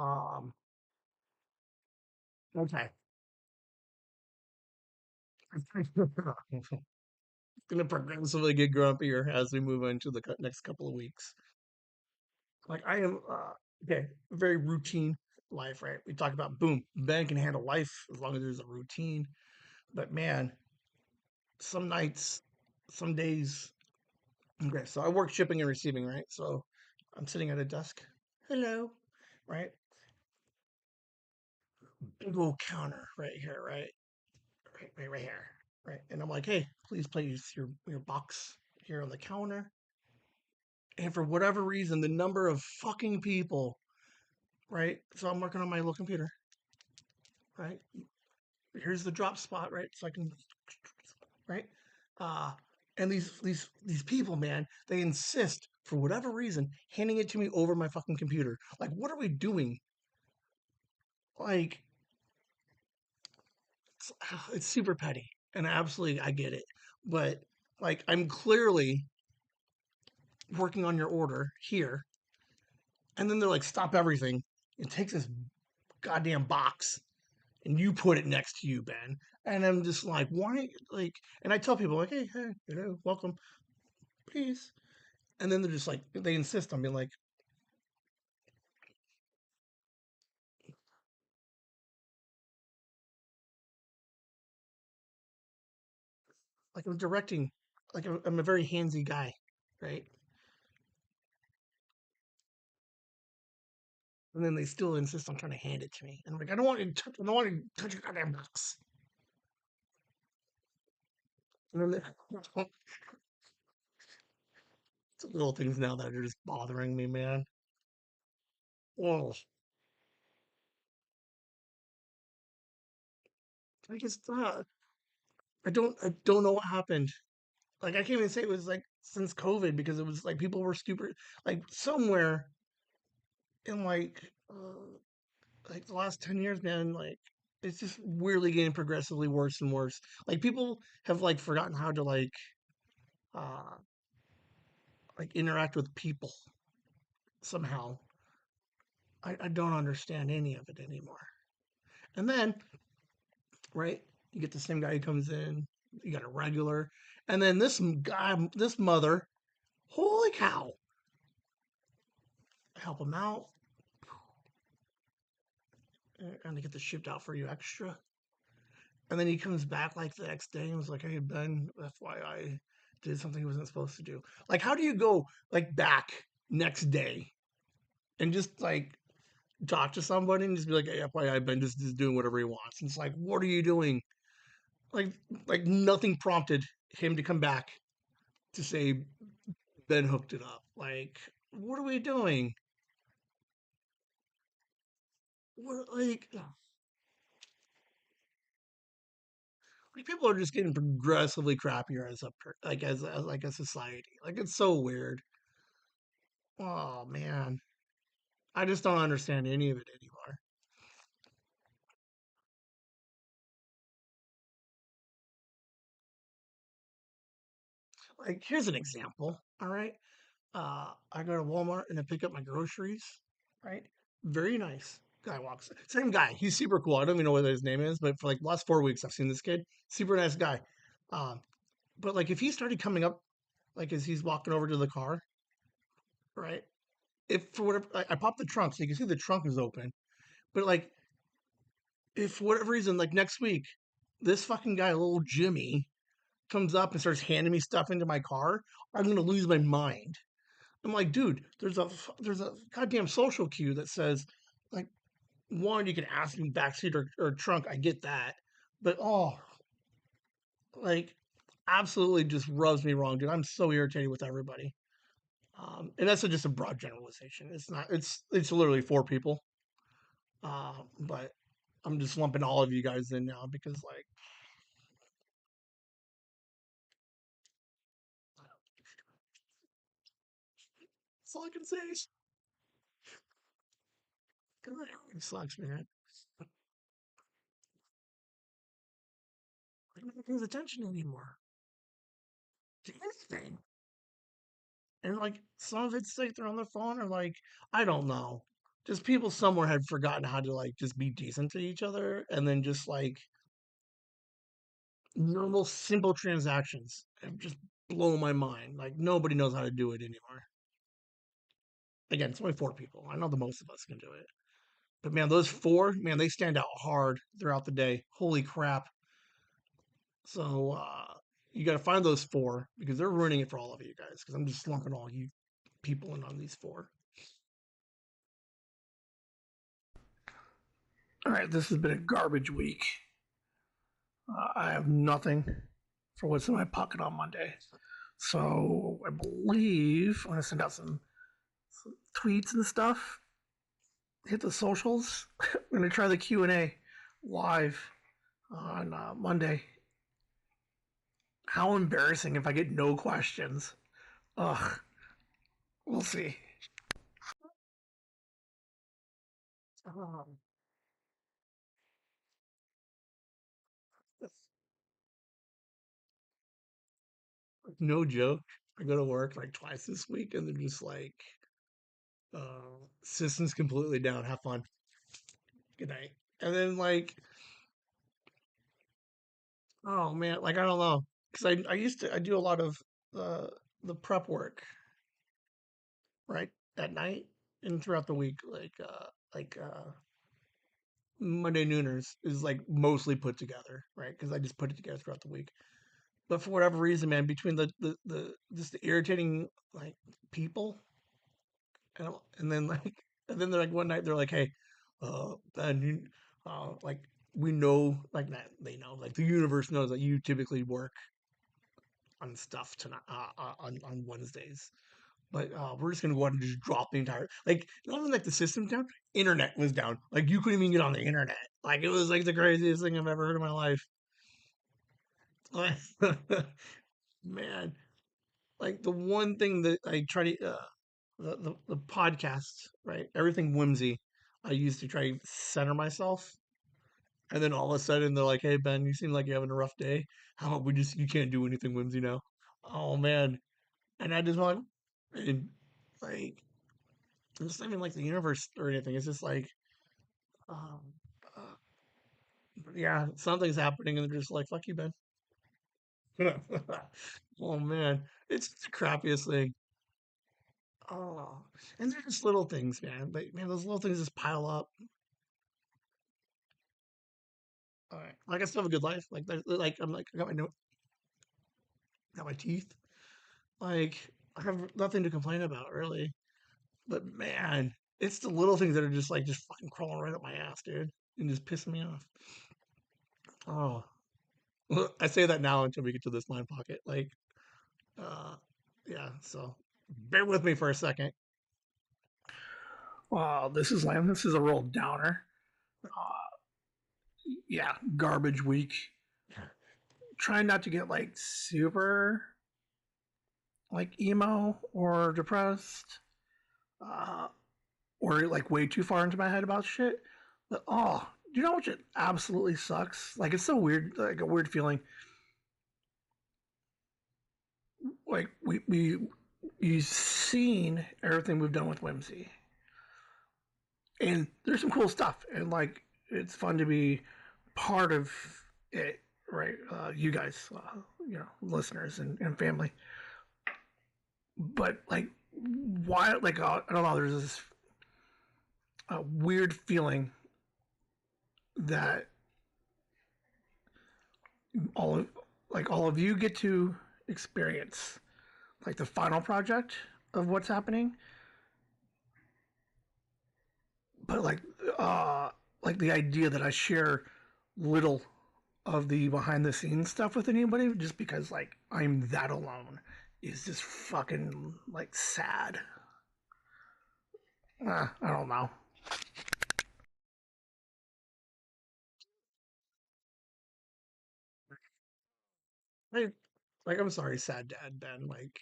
Um okay. Gonna progressively get grumpier as we move into the next couple of weeks. Like I am, okay, very routine life, right? We talk about boom, Ben can handle life as long as there's a routine. But man, some nights, some days. Okay, so I work shipping and receiving, right? So I'm sitting at a desk. Hello, right? Big old counter right here, right? Right here, right? And I'm like, hey, please place your box here on the counter. And for whatever reason, the number of fucking people, right? So I'm working on my little computer, right? Here's the drop spot, right? So I can, right? Uh, and these people, man, they insist for whatever reason handing it to me over my fucking computer. Like, what are we doing? Like, it's super petty, and absolutely, I get it. But like, I'm clearly working on your order here, and then they're like, stop everything. It takes this goddamn box and you put it next to you, Ben. And I'm just like, why? Like, and I tell people, like, hey, welcome, please. And then they're just like, they insist on being like I'm directing, like I'm a very handsy guy, right? And then they still insist on trying to hand it to me. And I'm like, I don't want you to touch your goddamn box. And then it's little things now that are just bothering me, man. Well, I guess I don't know what happened. Like I can't even say it was like since COVID because it was like people were stupid. Like somewhere in like the last 10 years, man, like it's just weirdly getting progressively worse and worse. Like people have like forgotten how to uh like interact with people somehow. I don't understand any of it anymore. And then, right, you get the same guy who comes in, you got a regular, and then this guy, this mother, holy cow, help him out, and to get this shipped out for you extra. And then he comes back like the next day and was like, "Hey Ben, FYI, did something he wasn't supposed to do." Like, how do you go like back next day and just like talk to somebody and just be like, "Hey, FYI, Ben just doing whatever he wants." And it's like, what are you doing? Like, like nothing prompted him to come back to say Ben hooked it up. Like, what are we doing? What like people are just getting progressively crappier as as like a society. Like it's so weird. Oh man. I just don't understand any of it anymore. Like, here's an example. All right. I go to Walmart and I pick up my groceries. Right. Very nice. Guy walks. Same guy. He's super cool. I don't even know what his name is, but for like the last 4 weeks, I've seen this kid. Super nice guy. Um, but like if he started coming up, like as he's walking over to the car, right? If for whatever, I popped the trunk so you can see the trunk is open, but like, if for whatever reason, like next week, this fucking guy, little Jimmy, comes up and starts handing me stuff into my car, I'm gonna lose my mind. I'm like, dude, there's a goddamn social cue that says, like, one, you can ask me backseat or trunk. I get that, but like, absolutely just rubs me wrong, dude. I'm so irritated with everybody. And that's just a broad generalization. It's not. It's literally four people. But I'm just lumping all of you guys in now because like that's all I can say. God, it sucks, man. Like nobody pays attention anymore to anything. And like some of it's like they're on their phone or like I don't know. Just people somewhere had forgotten how to like just be decent to each other and then just like normal simple transactions have just blown my mind. Like nobody knows how to do it anymore. Again, it's only four people. I know the most of us can do it. But man, those four, man, they stand out hard throughout the day. Holy crap. So you got to find those four because they're ruining it for all of you guys because I'm just lumping all you people in on these four. All right, this has been a garbage week. I have nothing for what's in my pocket on Monday. So I believe I'm going to send out some tweets and stuff. Hit the socials. We're going to try the Q&A live on Monday. How embarrassing if I get no questions. Ugh, we'll see. Um, no joke. I go to work like twice this week, and they're just like, "System's completely down. Have fun. Good night." And then like, oh man, like I don't know, because I used to I do a lot of uh, the prep work right at night and throughout the week, like Monday nooners is like mostly put together, right? Because I just put it together throughout the week. But for whatever reason, man, between the just the irritating like people, and then like and then they're like one night they're like, hey, Ben, like we know like that they know like the universe knows that you typically work on stuff tonight on Wednesdays. But we're just gonna go ahead and just drop the entire like not even like the system down, internet was down. Like you couldn't even get on the internet. Like it was like the craziest thing I've ever heard in my life. Man, like the one thing that I try to the podcast, right? Everything whimsy. I used to try to center myself, and then all of a sudden they're like, "Hey Ben, you seem like you're having a rough day. How about we just you can't do anything whimsy now?" Oh man, and I just went and like it's not even like the universe or anything. It's just like, um, uh, yeah, something's happening, and they're just like, "Fuck you, Ben." Oh man, it's the crappiest thing. Oh, and they're just little things, man. But man, those little things just pile up. All right, like I still have a good life. Like I'm like I got my got my teeth. Like I have nothing to complain about really. But man, it's the little things that are just fucking crawling right up my ass, dude, and just pissing me off. Oh, well, I say that now until we get to this line pocket. Like, uh, yeah. So bear with me for a second. Wow, this is a real downer. Yeah, garbage week. Trying not to get like super like emo or depressed, uh, or like way too far into my head about shit. But do you know what shit absolutely sucks? Like it's so weird, like a weird feeling. Like we you've seen everything we've done with Whimsy, and there's some cool stuff, and like it's fun to be part of it, right? You guys, listeners and family. But like why, like, I don't know, there's this weird feeling that all of all of you get to experience like the final project of what's happening, but like the idea that I share little of the behind the scenes stuff with anybody just because like I'm that alone is just fucking like sad. I don't know. Like, like I'm sorry, sad dad Ben. Like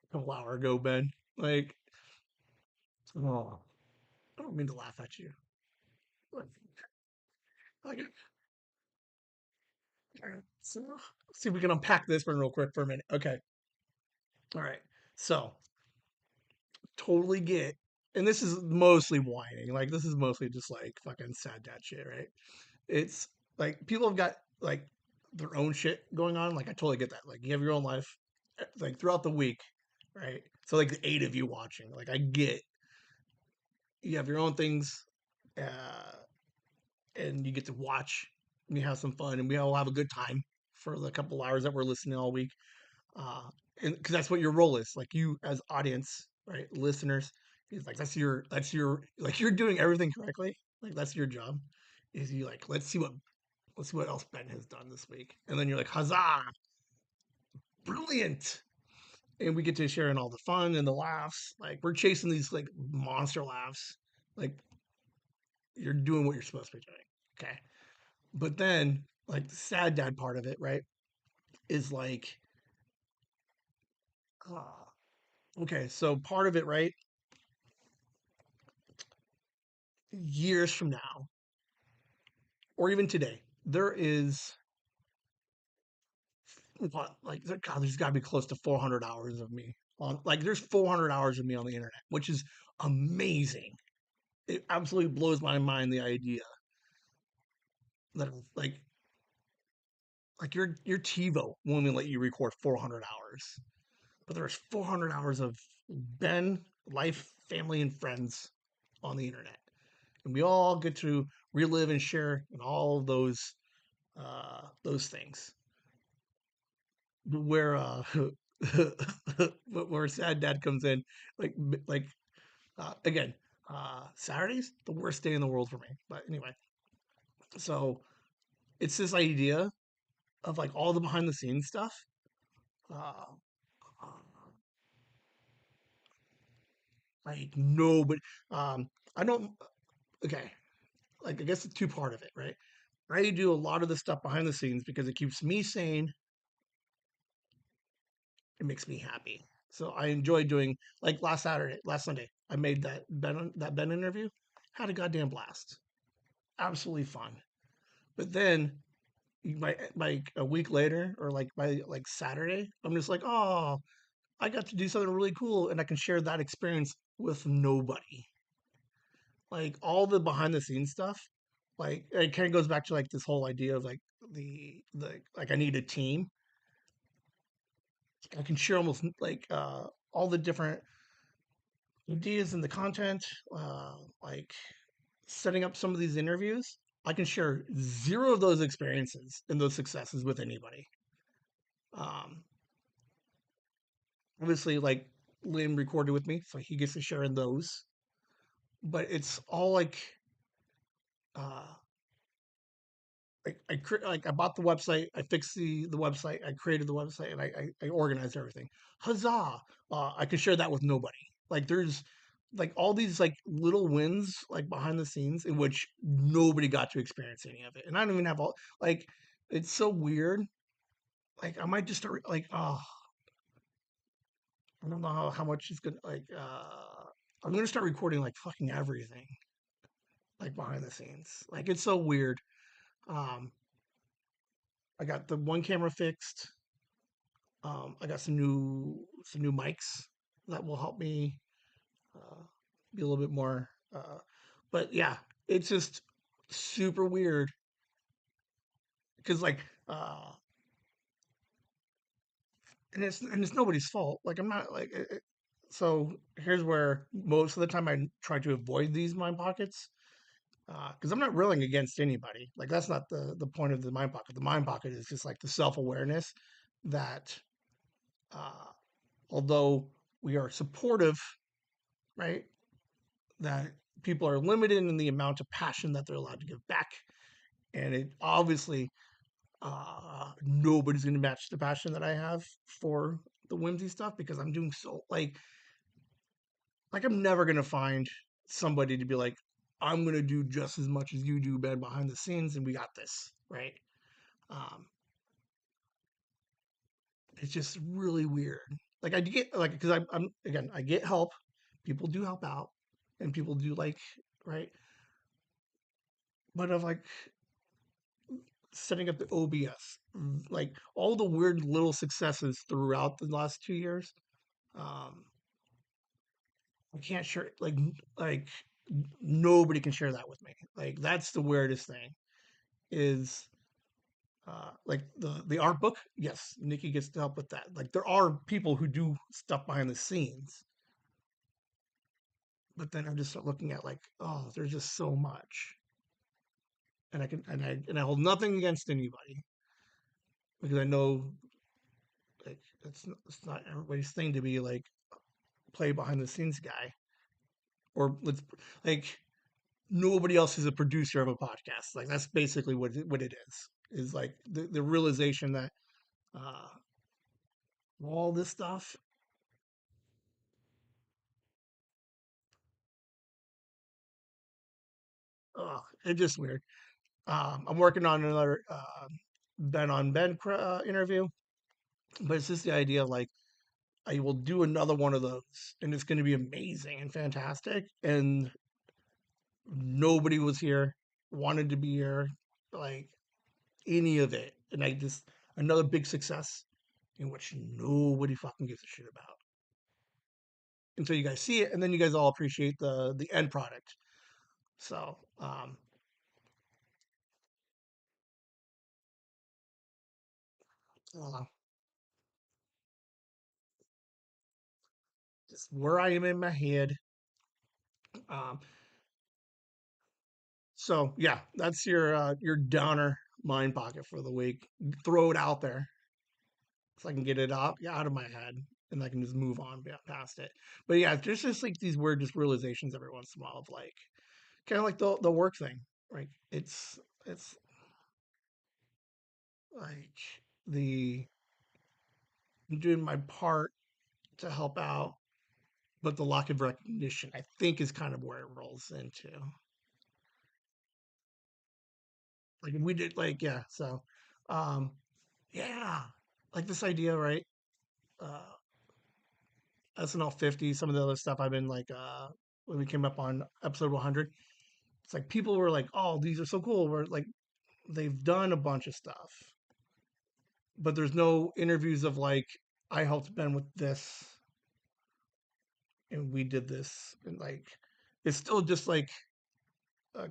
a couple hour ago, Ben. Like, oh, I don't mean to laugh at you. Like, so see if we can unpack this one real quick for a minute. Okay, all right. So totally get, and this is mostly whining. Like this is mostly just like fucking sad dad shit, right? It's like people have got like their own shit going on. Like I totally get that. Like you have your own life, like throughout the week, right? So like the eight of you watching, like I get you have your own things, uh, and you get to watch. And you have some fun, and we all have a good time for the couple hours that we're listening all week. Uh, and because that's what your role is, like you as audience, right, listeners, is like that's your like you're doing everything correctly. Like that's your job. Is you like let's see what else Ben has done this week, and then you're like huzzah, brilliant, and we get to share in all the fun and the laughs. Like we're chasing these like monster laughs. Like you're doing what you're supposed to be doing. Okay, but then like the sad dad part of it, right, is like, uh, okay, so part of it, right, years from now, or even today, there is what like God, there's got to be close to 400 hours of me on like there's 400 hours of me on the internet, which is amazing. It absolutely blows my mind the idea that like your TiVo won't even let you record 400 hours, but there's 400 hours of Ben life, family, and friends on the internet, and we all get to relive and share in all of those things where where sad dad comes in like like again Saturday's the worst day in the world for me, but anyway, so it's this idea of like all the behind the scenes stuff, uh like nobody, I don't, okay, like I guess the two part of it, right, I do a lot of the stuff behind the scenes because it keeps me sane. It makes me happy. So I enjoy doing like last Sunday. I made that Ben interview. Had a goddamn blast. Absolutely fun. But then by like a week later or like by like Saturday, I'm just like, oh, I got to do something really cool and I can share that experience with nobody. Like all the behind the scenes stuff, like it kind of goes back to like this whole idea of like the like I need a team. I can share almost like all the different ideas and the content, like setting up some of these interviews, I can share zero of those experiences and those successes with anybody. Um, Obviously, like Liam recorded with me, so he gets to share in those. But it's all uh, like I bought the website, I fixed the website, I created the website, and I organized everything. Huzzah! I can share that with nobody. Like there's like all these like little wins like behind the scenes in which nobody got to experience any of it, and I don't even have all like it's so weird. Like I might just start like I don't know how much it's gonna like I'm gonna start recording like fucking everything like behind the scenes. Like it's so weird. Um, I got the one camera fixed. I got some new mics that will help me uh, be a little bit more. But yeah, it's just super weird because like, and it's nobody's fault. Like I'm not like So here's where most of the time I try to avoid these mind pockets because I'm not railing against anybody. Like that's not the point of the mind pocket. The mind pocket is just like the self awareness that uh, although we are supportive, right, that people are limited in the amount of passion that they're allowed to give back, and it obviously nobody's going to match the passion that I have for the whimsy stuff because I'm doing so like I'm never going to find somebody to be like I'm going to do just as much as you do, Ben, behind the scenes, and we got this, right? Um, it's just really weird. Like I get like because I'm again I get help. People do help out, and people do like right, but of like setting up the OBS, like all the weird little successes throughout the last 2 years. Um, I can't share like nobody can share that with me. Like that's the weirdest thing is like the art book. Yes, Nikki gets to help with that. Like there are people who do stuff behind the scenes, but then I just start looking at like, oh, there's just so much, and I hold nothing against anybody because I know like it's not everybody's thing to be like play behind the scenes guy or let's like nobody else is a producer of a podcast. Like that's basically what it is like the realization that uh, all this stuff, it's just weird. I'm working on another Ben on Ben interview, but it's just the idea of like I will do another one of those, and it's going to be amazing and fantastic. And nobody was here, wanted to be here, like any of it, and I just another big success in which nobody fucking gives a shit about until you guys see it, and then you guys all appreciate the end product. So, uh, just where I am in my head. Um, so yeah, that's your downer mind pocket for the week. Throw it out there so I can get it out of my head and I can just move on past it. But yeah, there's just like these weird just realizations every once in a while of like kind of like the work thing, right? It's like the I'm doing my part to help out, but the lack of recognition I think is kind of where it rolls into. Like we did like yeah, so um yeah, like this idea, right? Uh SNL 50, some of the other stuff I've been like when we came up on episode 100, it's like people were like, "Oh, these are so cool." We're like they've done a bunch of stuff, but there's no interviews of like I helped Ben with this and we did this and like it's still just like a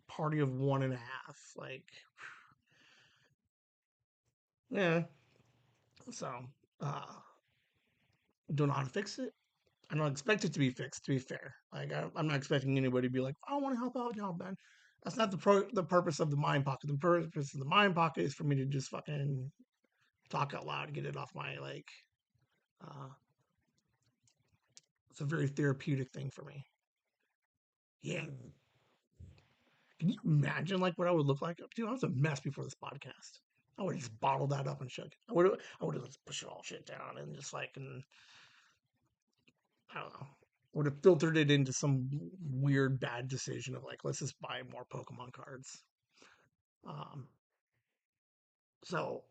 party of one and a half. Like yeah, so uh don't know how to fix it. I don't expect it to be fixed. To be fair, like I'm not expecting anybody to be like, "I want to help out, y'all, Ben." That's not the purpose of the mind pocket. The purpose of the mind pocket is for me to just fucking talk out loud, get it off my like. Uh, it's a very therapeutic thing for me. Yeah. Can you imagine like what I would look like? Dude, I was a mess before this podcast. I would have just bottled that up and shook it. I would have just pushed it all shit down and just like and I don't know. Would have filtered it into some weird bad decision of like let's just buy more Pokemon cards. Um, so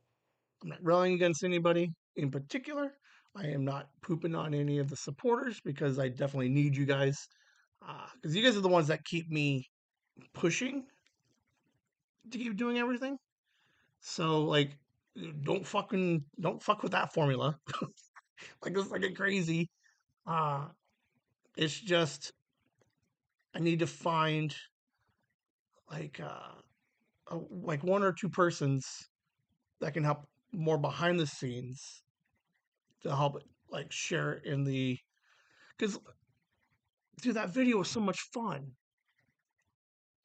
I'm not railing against anybody in particular. I am not pooping on any of the supporters because I definitely need you guys because you guys are the ones that keep me pushing to keep doing everything. So like, don't fuck with that formula. Like it's like a crazy. Uh, it's just I need to find like like one or two persons that can help more behind the scenes to help like share it in the because dude, that video was so much fun.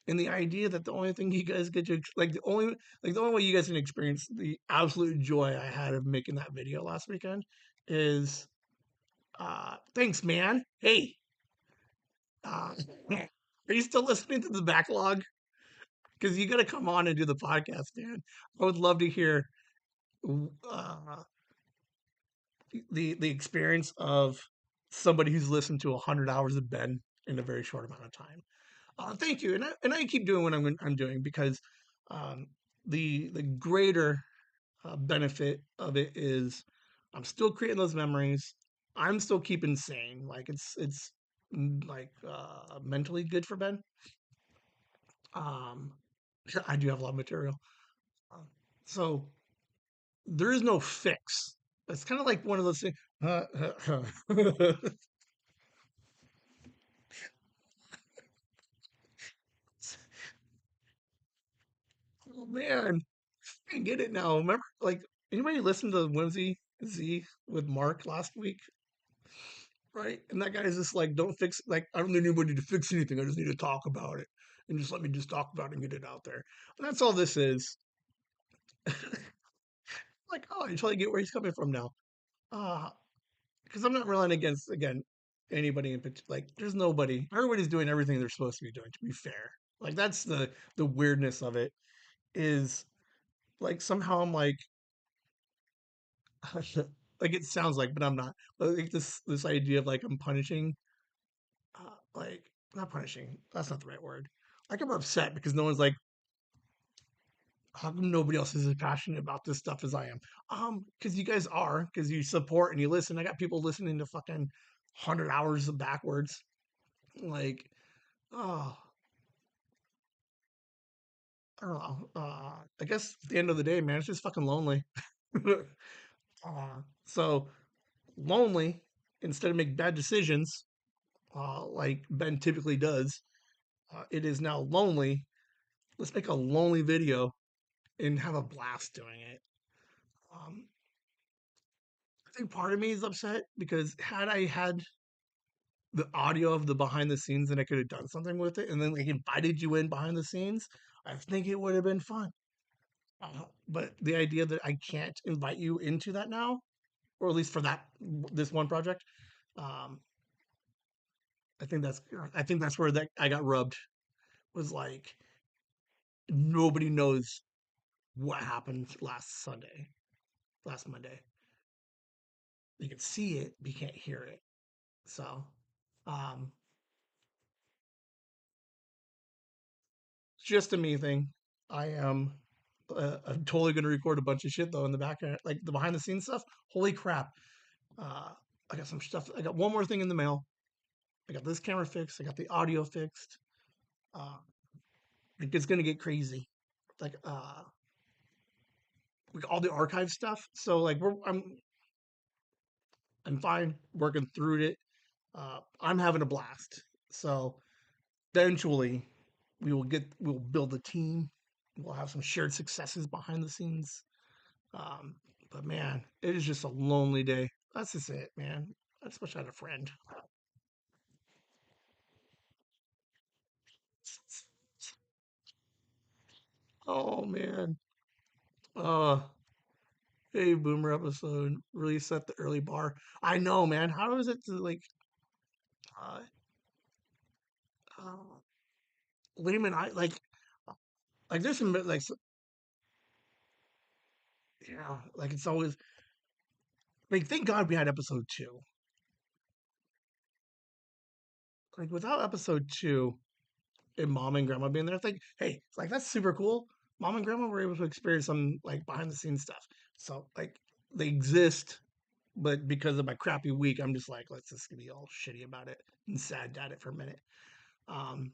And the idea that the only thing you guys get to the only way you guys can experience the absolute joy I had of making that video last weekend is thanks man. Hey, uh are you still listening to the backlog? Because you got to come on and do the podcast, man. I would love to hear uh, the experience of somebody who's listened to 100 hours of Ben in a very short amount of time. Thank you, and I keep doing what I'm doing because um, the greater benefit of it is I'm still creating those memories. I'm still keeping sane. Like it's like mentally good for Ben. Um, I do have a lot of material, uh, so there is no fix. It's kind of like one of those things. Oh man, I get it now. Remember, like anybody listen to Whimsy Z with Mark last week, right? And that guy's just like, don't fix. Like, I don't need anybody to fix anything. I just need to talk about it, and just let me just talk about it and get it out there. And that's all this is. Like, oh, I totally get where he's coming from now. Uh, because I'm not relying against again anybody in particular. Like, there's nobody. Everybody's doing everything they're supposed to be doing. To be fair, like that's the weirdness of it is like somehow I'm like like it sounds like, but I'm not. Like this idea of like I'm punishing, like not punishing. That's not the right word. Like I'm upset because no one's like, how come nobody else is as passionate about this stuff as I am? Because you guys are, because you support and you listen. I got people listening to fucking 100 hours of backwards. Like, oh, I don't know. I guess at the end of the day, man, it's just fucking lonely. So lonely. Instead of make bad decisions, like Ben typically does, it is now lonely. Let's make a lonely video and have a blast doing it. Um, I think part of me is upset because had I had the audio of the behind the scenes and I could have done something with it and then like invited you in behind the scenes, I think it would have been fun. But the idea that I can't invite you into that now, or at least for that this one project, um, I think that's where that I got rubbed was like nobody knows what happened last Sunday, last Monday. You can see it, but you can't hear it. So, um, it's just a me thing. I am. I'm totally gonna record a bunch of shit though in the background, like the behind the scenes stuff. Holy crap! Uh, I got some stuff. I got one more thing in the mail. I got this camera fixed. I got the audio fixed. Uh, it's gonna get crazy. Like like all the archive stuff. So like I'm fine working through it. I'm having a blast. So eventually we'll build a team. We'll have some shared successes behind the scenes. Um, but man, it is just a lonely day. That's just it, man. I just wish I had a friend. Oh man. Uh hey boomer episode really set the early bar. I know, man. How is it to uh uh Lehman I like there's some yeah, like it's always like thank God we had episode two. Like without episode two, and mom and grandma being there. It's like, hey, it's like that's super cool. Mom and grandma were able to experience some like behind the scenes stuff. So like they exist, but because of my crappy week, I'm just like, let's just be all shitty about it and sad at it for a minute. Um,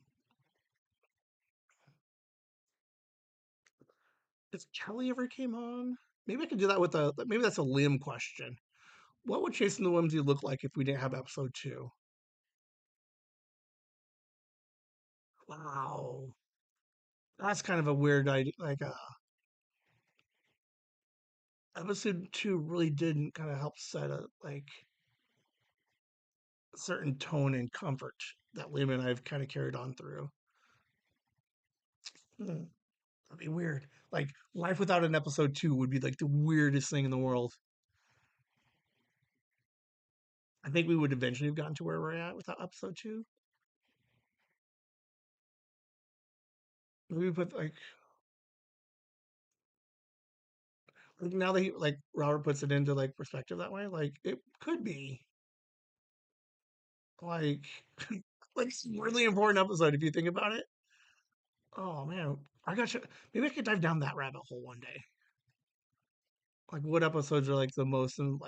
if Kelly ever came on, maybe I could do that with a maybe that's a Liam question. What would Chasing the Whimsy look like if we didn't have episode two? Wow, that's kind of a weird idea. Like, episode two really didn't kind of help set a like. certain tone and comfort that Liam and I have kind of carried on through. Hmm, that'd be weird. Like life without an episode 2 would be like the weirdest thing in the world. I think we would eventually have gotten to where we're at without episode 2. Maybe put like now that like Robert puts it into like perspective that way, like it could be like like really important episode if you think about it. Oh man, I got you. Maybe I could dive down that rabbit hole one day. Like what episodes are like the most and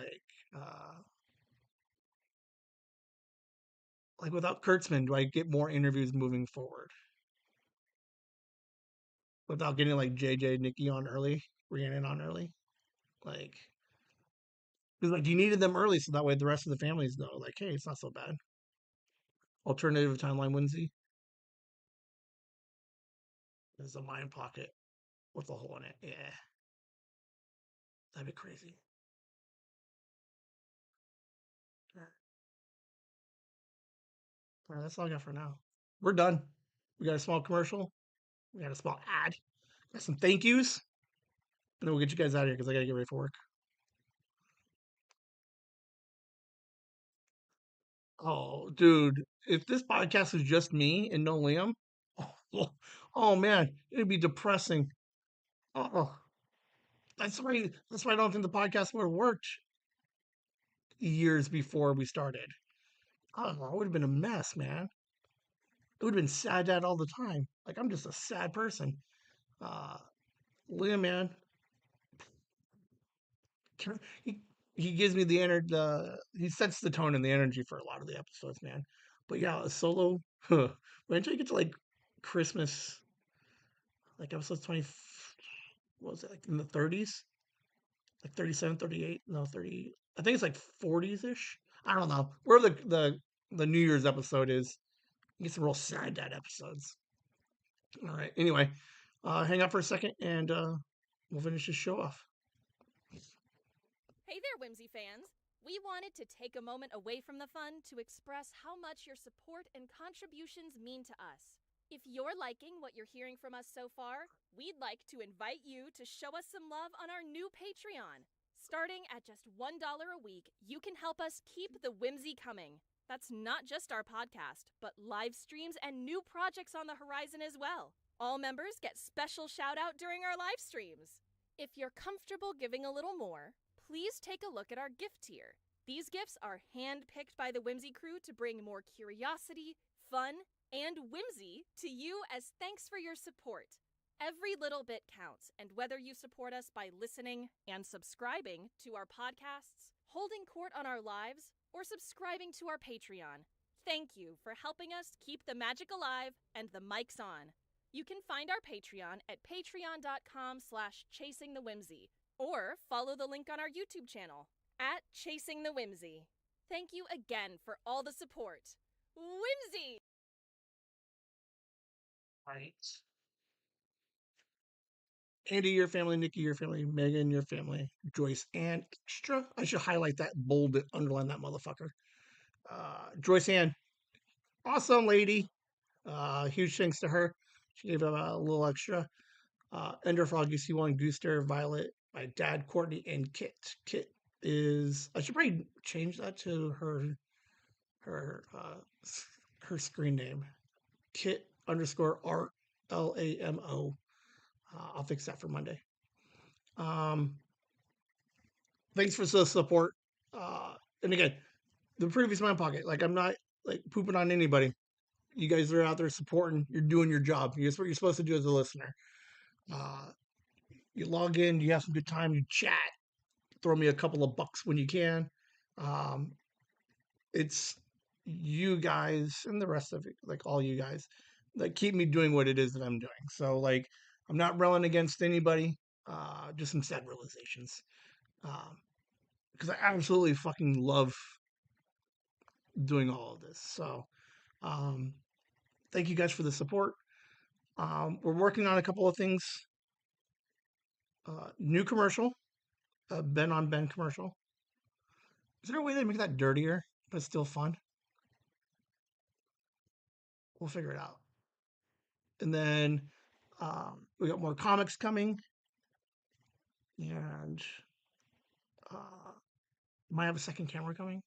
like without Kurtzman, do I get more interviews moving forward? Without getting like JJ, Nikki on early, Rhiannon on early, like because like you needed them early so that way the rest of the families know, like, hey, it's not so bad. Alternative timeline whimsy is a mind pocket with a hole in it. Yeah, that'd be crazy. All right, that's all I got for now. We're done. We got a small commercial. We got a small ad. Got some thank yous, and then we'll get you guys out of here because I gotta get ready for work. Oh, dude, if this podcast was just me and no Liam, oh, oh man, it'd be depressing. Oh, that's why I don't think the podcast would have worked years before we started. Oh, it would have been a mess, man. It would have been sad dad all the time. Like I'm just a sad person. Uh, Liam, man, he he gives me the energy. He sets the tone and the energy for a lot of the episodes, man. But yeah, a solo. Huh, wait until you get to like Christmas, like episode 20. What was it like in the 30s? Like 37, 38? No, 30. I think it's like 40s ish. I don't know. Where the New Year's episode is, you get some real sad dad episodes. All right. Anyway, hang out for a second and we'll finish this show off. Hey there, Whimsy fans! We wanted to take a moment away from the fun to express how much your support and contributions mean to us. If you're liking what you're hearing from us so far, we'd like to invite you to show us some love on our new Patreon. Starting at just $1 a week, you can help us keep the whimsy coming. That's not just our podcast, but live streams and new projects on the horizon as well. All members get special shout out during our live streams. If you're comfortable giving a little more, please take a look at our gift tier. These gifts are hand-picked by the Whimsy crew to bring more curiosity, fun, and whimsy to you as thanks for your support. Every little bit counts, and whether you support us by listening and subscribing to our podcasts, holding court on our lives, or subscribing to our Patreon, thank you for helping us keep the magic alive and the mics on. You can find our Patreon at patreon.com/chasingthewhimsy, or follow the link on our YouTube channel at Chasing the Whimsy. Thank you again for all the support. Whimsy! Right. Andy, your family, Nikki, your family, Megan, your family, Joyce, and extra. I should highlight that, bold it, underline that motherfucker. Joyce Ann, awesome lady. Huge thanks to her. She gave a little extra. Ender Frog, UC1, Gooster, Violet, my dad, Courtney, and Kit. Kit is, I should probably change that to her her screen name. Kit underscore RLAMO. I'll fix that for Monday. Um, Thanks for the support. And again, the previous mind pocket. Like I'm not like pooping on anybody. You guys are out there supporting. You're doing your job. That's what you're supposed to do as a listener. Uh, you log in. You have some good time. You chat. Throw me a couple of bucks when you can. Um, it's you guys and the rest of it, like all you guys, that keep me doing what it is that I'm doing. So like, I'm not railing against anybody. Just some sad realizations. Because I absolutely fucking love doing all of this. So, um, thank you guys for the support. We're working on a couple of things. New commercial, Ben on Ben commercial. Is there a way to make that dirtier but still fun? We'll figure it out. And then we got more comics coming, and uh, might have a second camera coming.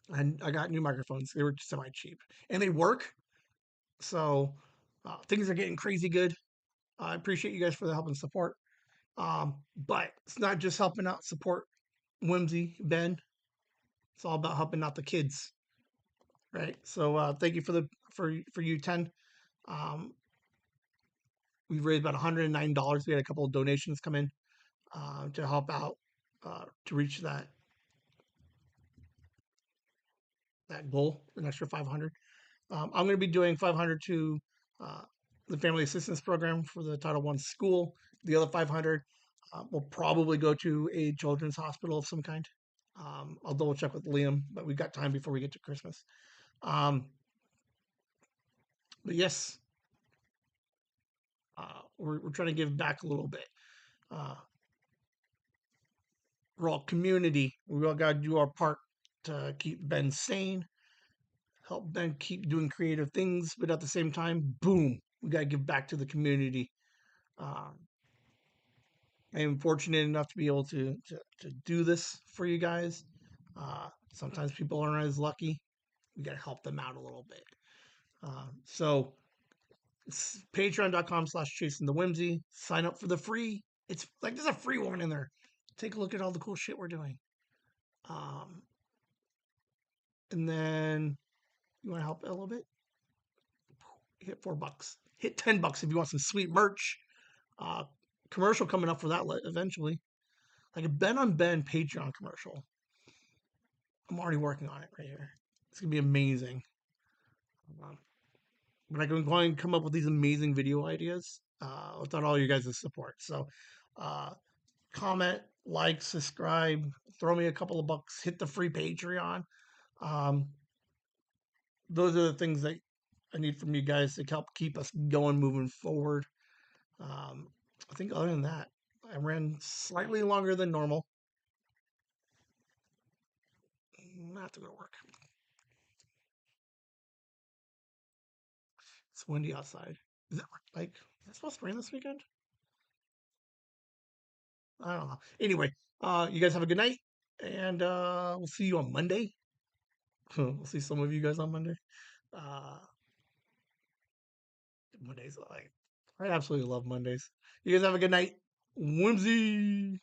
And I got new microphones. They were semi cheap, and they work. So things are getting crazy good. I appreciate you guys for the help and support. But it's not just helping out support Whimsy Ben. It's all about helping out the kids, right? So thank you for you 10. Um, we've raised about $109. We had a couple of donations come in to help out to reach that goal, an extra 500. I'm going to be doing 500 to uh, the Family Assistance Program for the Title One school. The other 500 will probably go to a children's hospital of some kind. I'll double check with Liam, but we've got time before we get to Christmas. But yes, we're trying to give back a little bit. Uh, we're all community. We all got to do our part to keep Ben sane, help Ben keep doing creative things, but at the same time, boom, we got to give back to the community. Um, I am fortunate enough to be able to do this for you guys. Sometimes people aren't as lucky. We got to help them out a little bit. So it's patreon.com/chasing the whimsy. Sign up for the free. It's like there's a free one in there. Take a look at all the cool shit we're doing. Um, and then you want to help a little bit? Hit $4. Hit $10 if you want some sweet merch. Uh, commercial coming up for that eventually. Like a Ben on Ben Patreon commercial. I'm already working on it right here. It's gonna be amazing. Um, but I'm going to come up with these amazing video ideas without all you guys' support. So, uh, comment, like, subscribe, throw me a couple of bucks, hit the free Patreon. Um, those are the things that I need from you guys to help keep us going, moving forward. I think other than that, I ran slightly longer than normal. I have to go to work. It's windy outside. Is that like is it supposed to rain this weekend? I don't know. Anyway, you guys have a good night, and we'll see you on Monday. We'll see some of you guys on Monday. Uh, Mondays, like I absolutely love Mondays. You guys have a good night. Whimsy.